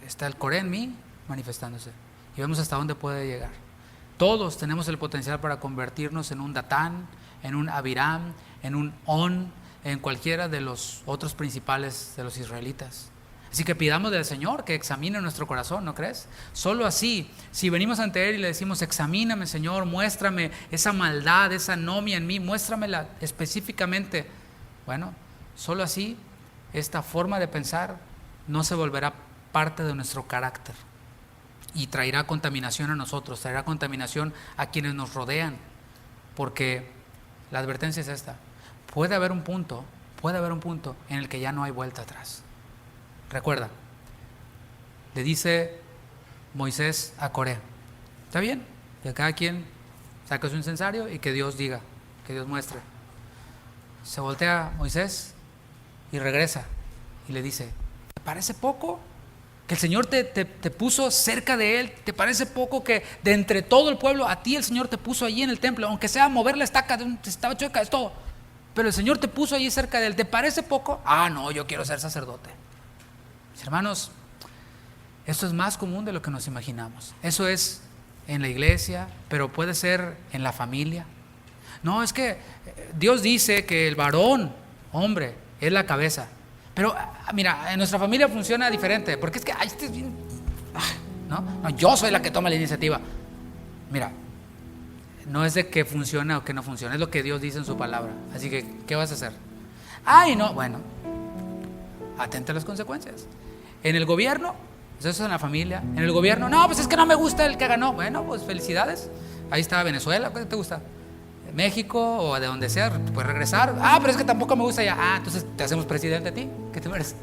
está el Coré en mí manifestándose. Y vemos hasta dónde puede llegar. Todos tenemos el potencial para convertirnos en un Datán, en un Abiram, en un On, en cualquiera de los otros principales de los israelitas. Así que pidamos del Señor que examine nuestro corazón, ¿no crees? Solo así, si venimos ante Él y le decimos, examíname, Señor, muéstrame esa maldad, esa anomia en mí, muéstramela específicamente. Bueno, solo así esta forma de pensar no se volverá parte de nuestro carácter y traerá contaminación a nosotros, traerá contaminación a quienes nos rodean, porque la advertencia es esta: puede haber un punto en el que ya no hay vuelta atrás. Recuerda, le dice Moisés a Coré, está bien, que cada quien saque su incensario y que Dios diga, que Dios muestre. Se voltea Moisés y regresa y le dice, ¿te parece poco que el Señor te puso cerca de Él? ¿Te parece poco que de entre todo el pueblo a ti el Señor te puso allí en el templo? Aunque sea mover la estaca, estaba chueca, es todo, pero el Señor te puso allí cerca de Él. ¿Te parece poco? Ah, no, yo quiero ser sacerdote. Mis hermanos, esto es más común de lo que nos imaginamos. Eso es en la iglesia, pero puede ser en la familia. No, es que Dios dice que el varón, hombre, es la cabeza. Pero mira, en nuestra familia funciona diferente, porque es que este es bien, no, yo soy la que toma la iniciativa. Mira, no es de que funciona o que no funciona, es lo que Dios dice en su palabra. Así que, ¿qué vas a hacer? Ay, no, bueno, atenta a las consecuencias. En el gobierno, pues eso es en la familia. En el gobierno, no, pues es que no me gusta el que ganó. Bueno, pues felicidades. Ahí está Venezuela, ¿qué te gusta? México o de donde sea, puedes regresar. Ah, pero es que tampoco me gusta ya. Ah, entonces te hacemos presidente a ti. ¿Qué te mereces?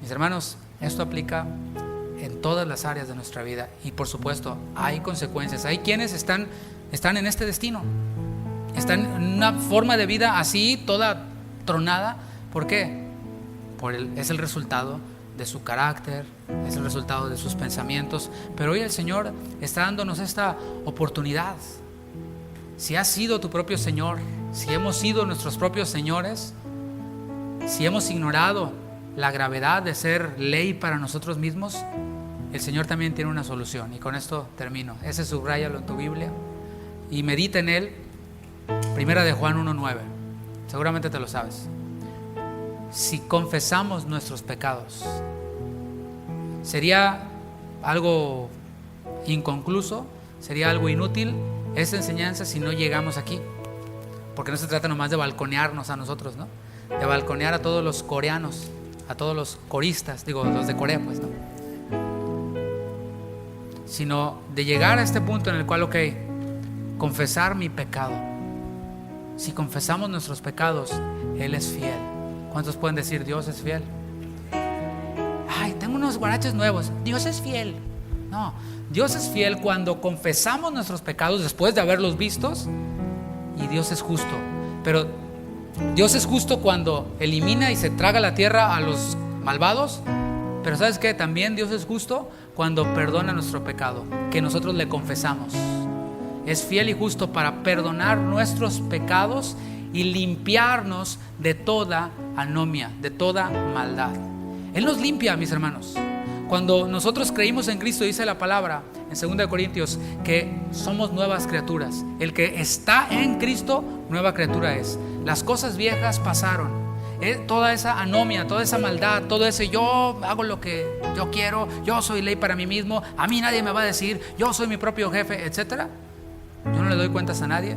Mis hermanos, esto aplica en todas las áreas de nuestra vida. Y por supuesto, hay consecuencias. Hay quienes están en este destino. Están en una forma de vida así, toda tronada. ¿Por qué? Es el resultado de su carácter, es el resultado de sus pensamientos. Pero hoy el Señor está dándonos esta oportunidad. Si has sido tu propio Señor, si hemos sido nuestros propios señores, si hemos ignorado la gravedad de ser ley para nosotros mismos, el Señor también tiene una solución. Y con esto termino. Ese subráyalo en tu Biblia y medita en él. Primera de Juan 1:9. Seguramente te lo sabes. Si confesamos nuestros pecados, sería algo inconcluso, sería algo inútil esa enseñanza si no llegamos aquí, porque no se trata nomás de balconearnos a nosotros, ¿no? De balconear a todos los coreanos, a todos los coristas, digo, los de Corea, pues, ¿no? Sino de llegar a este punto en el cual, confesar mi pecado. Si confesamos nuestros pecados, Él es fiel. ¿Cuántos pueden decir Dios es fiel? Ay, tengo unos guaraches nuevos. Dios es fiel. No, Dios es fiel cuando confesamos nuestros pecados después de haberlos vistos, y Dios es justo. Pero Dios es justo cuando elimina y se traga la tierra a los malvados. Pero ¿sabes qué? También Dios es justo cuando perdona nuestro pecado, que nosotros le confesamos. Es fiel y justo para perdonar nuestros pecados y limpiarnos de toda anomia, de toda maldad. Él nos limpia, mis hermanos. Cuando nosotros creímos en Cristo, dice la palabra en 2 Corintios que somos nuevas criaturas. El que está en Cristo, nueva criatura es. Las cosas viejas pasaron. Toda esa anomia, toda esa maldad, todo ese yo hago lo que yo quiero, yo soy ley para mí mismo, a mí nadie me va a decir, yo soy mi propio jefe, etcétera. Yo no le doy cuentas a nadie.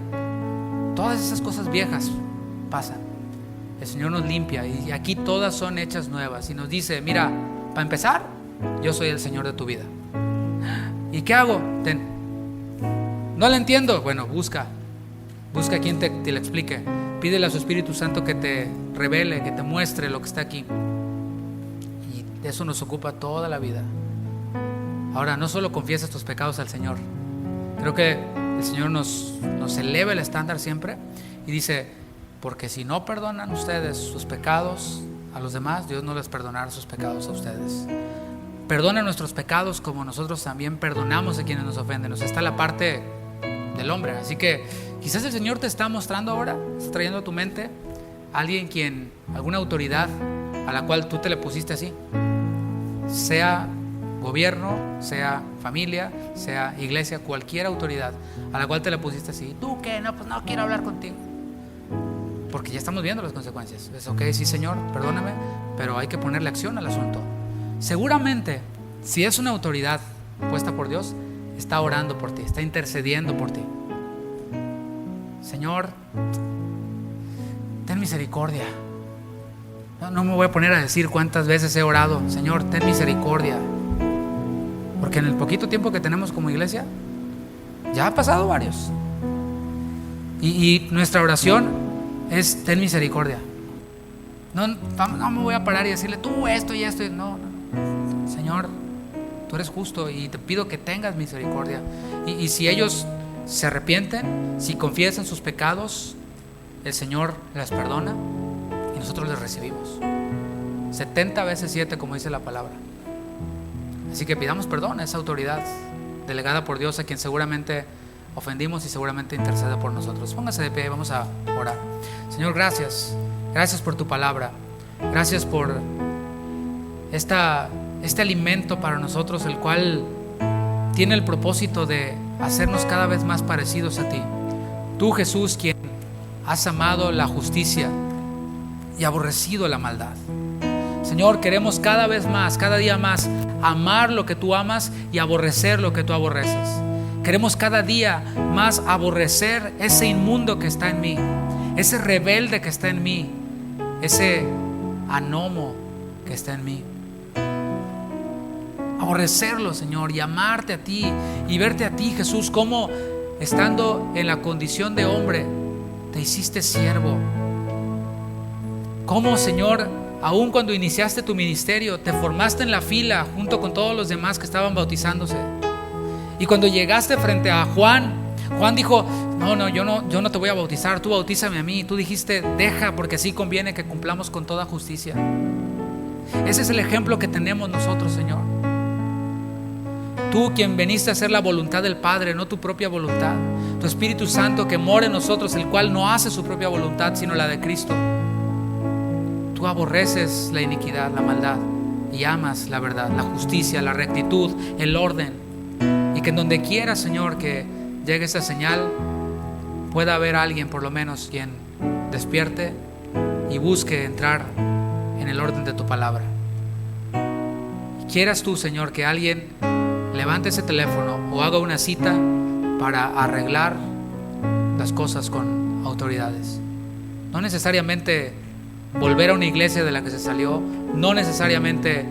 Todas esas cosas viejas pasan. El Señor nos limpia y aquí todas son hechas nuevas y nos dice, mira, para empezar, yo soy el Señor de tu vida. ¿Y qué hago? No le entiendo. Bueno, busca a quien te lo explique. Pídele a su Espíritu Santo que te revele, que te muestre lo que está aquí. Y de eso nos ocupa toda la vida. Ahora, no solo confiesas tus pecados al Señor. Creo que el Señor nos eleva el estándar siempre y dice, porque si no perdonan ustedes sus pecados a los demás, Dios no les perdonará sus pecados a ustedes. Perdona nuestros pecados como nosotros también perdonamos a quienes nos ofenden. Nos está la parte del hombre. Así que quizás el Señor te está mostrando ahora, está trayendo a tu mente alguna autoridad a la cual tú te le pusiste así, sea gobierno, sea familia, sea iglesia, cualquier autoridad a la cual te le pusiste así. ¿Tú qué? No, pues no quiero hablar contigo. porque ya estamos viendo las consecuencias. Es ok, sí Señor, perdóname, pero hay que ponerle acción al asunto. Seguramente, si es una autoridad puesta por Dios, está orando por ti, está intercediendo por ti. Señor, ten misericordia. No me voy a poner a decir cuántas veces he orado. Señor, ten misericordia. Porque en el poquito tiempo que tenemos como iglesia, ya ha pasado varios. Y nuestra oración es: ten misericordia. No me voy a parar y decirle tú esto y esto. No. Señor, tú eres justo y te pido que tengas misericordia. Y si ellos se arrepienten, si confiesan sus pecados, el Señor les perdona y nosotros les recibimos 70 veces 7, como dice la palabra. Así que pidamos perdón a esa autoridad delegada por Dios, a quien seguramente ofendimos y seguramente intercede por nosotros. Póngase de pie, vamos a orar. Señor, gracias por tu palabra. Gracias por este alimento para nosotros, el cual tiene el propósito de hacernos cada vez más parecidos a ti. Tú, Jesús, quien has amado la justicia y aborrecido la maldad. Señor, queremos cada vez más, cada día más, amar lo que tú amas y aborrecer lo que tú aborreces. Queremos cada día más aborrecer ese inmundo que está en mí, ese rebelde que está en mí, ese anomo que está en mí. Aborrecerlo, Señor, y amarte a ti y verte a ti, Jesús, como estando en la condición de hombre te hiciste siervo. Como, Señor, aun cuando iniciaste tu ministerio, te formaste en la fila junto con todos los demás que estaban bautizándose. Y cuando llegaste frente a Juan dijo: yo no te voy a bautizar, tú bautízame a mí. Tú dijiste: deja, porque así conviene que cumplamos con toda justicia. Ese es el ejemplo que tenemos nosotros, Señor. Tú, quien veniste a hacer la voluntad del Padre, no tu propia voluntad. Tu Espíritu Santo que mora en nosotros, el cual no hace su propia voluntad sino la de Cristo. Tú aborreces la iniquidad, la maldad, y amas la verdad, la justicia, la rectitud, el orden. Y que en donde quiera, Señor, que llegue esa señal, pueda haber alguien por lo menos quien despierte y busque entrar en el orden de tu palabra. Y quieras tú, Señor, que alguien levante ese teléfono o haga una cita para arreglar las cosas con autoridades. No necesariamente volver a una iglesia de la que se salió, no necesariamente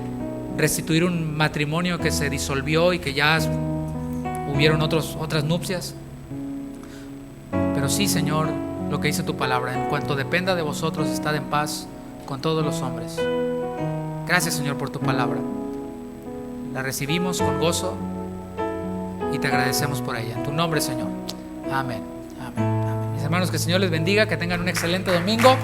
restituir un matrimonio que se disolvió y que ya hubieron otras nupcias, pero sí, Señor, lo que dice tu palabra: en cuanto dependa de vosotros, estad en paz con todos los hombres. Gracias, Señor, por tu palabra. La recibimos con gozo y te agradecemos por ella. En tu nombre, Señor. Amén. Amén. Amén. Mis hermanos, que el Señor les bendiga, que tengan un excelente domingo.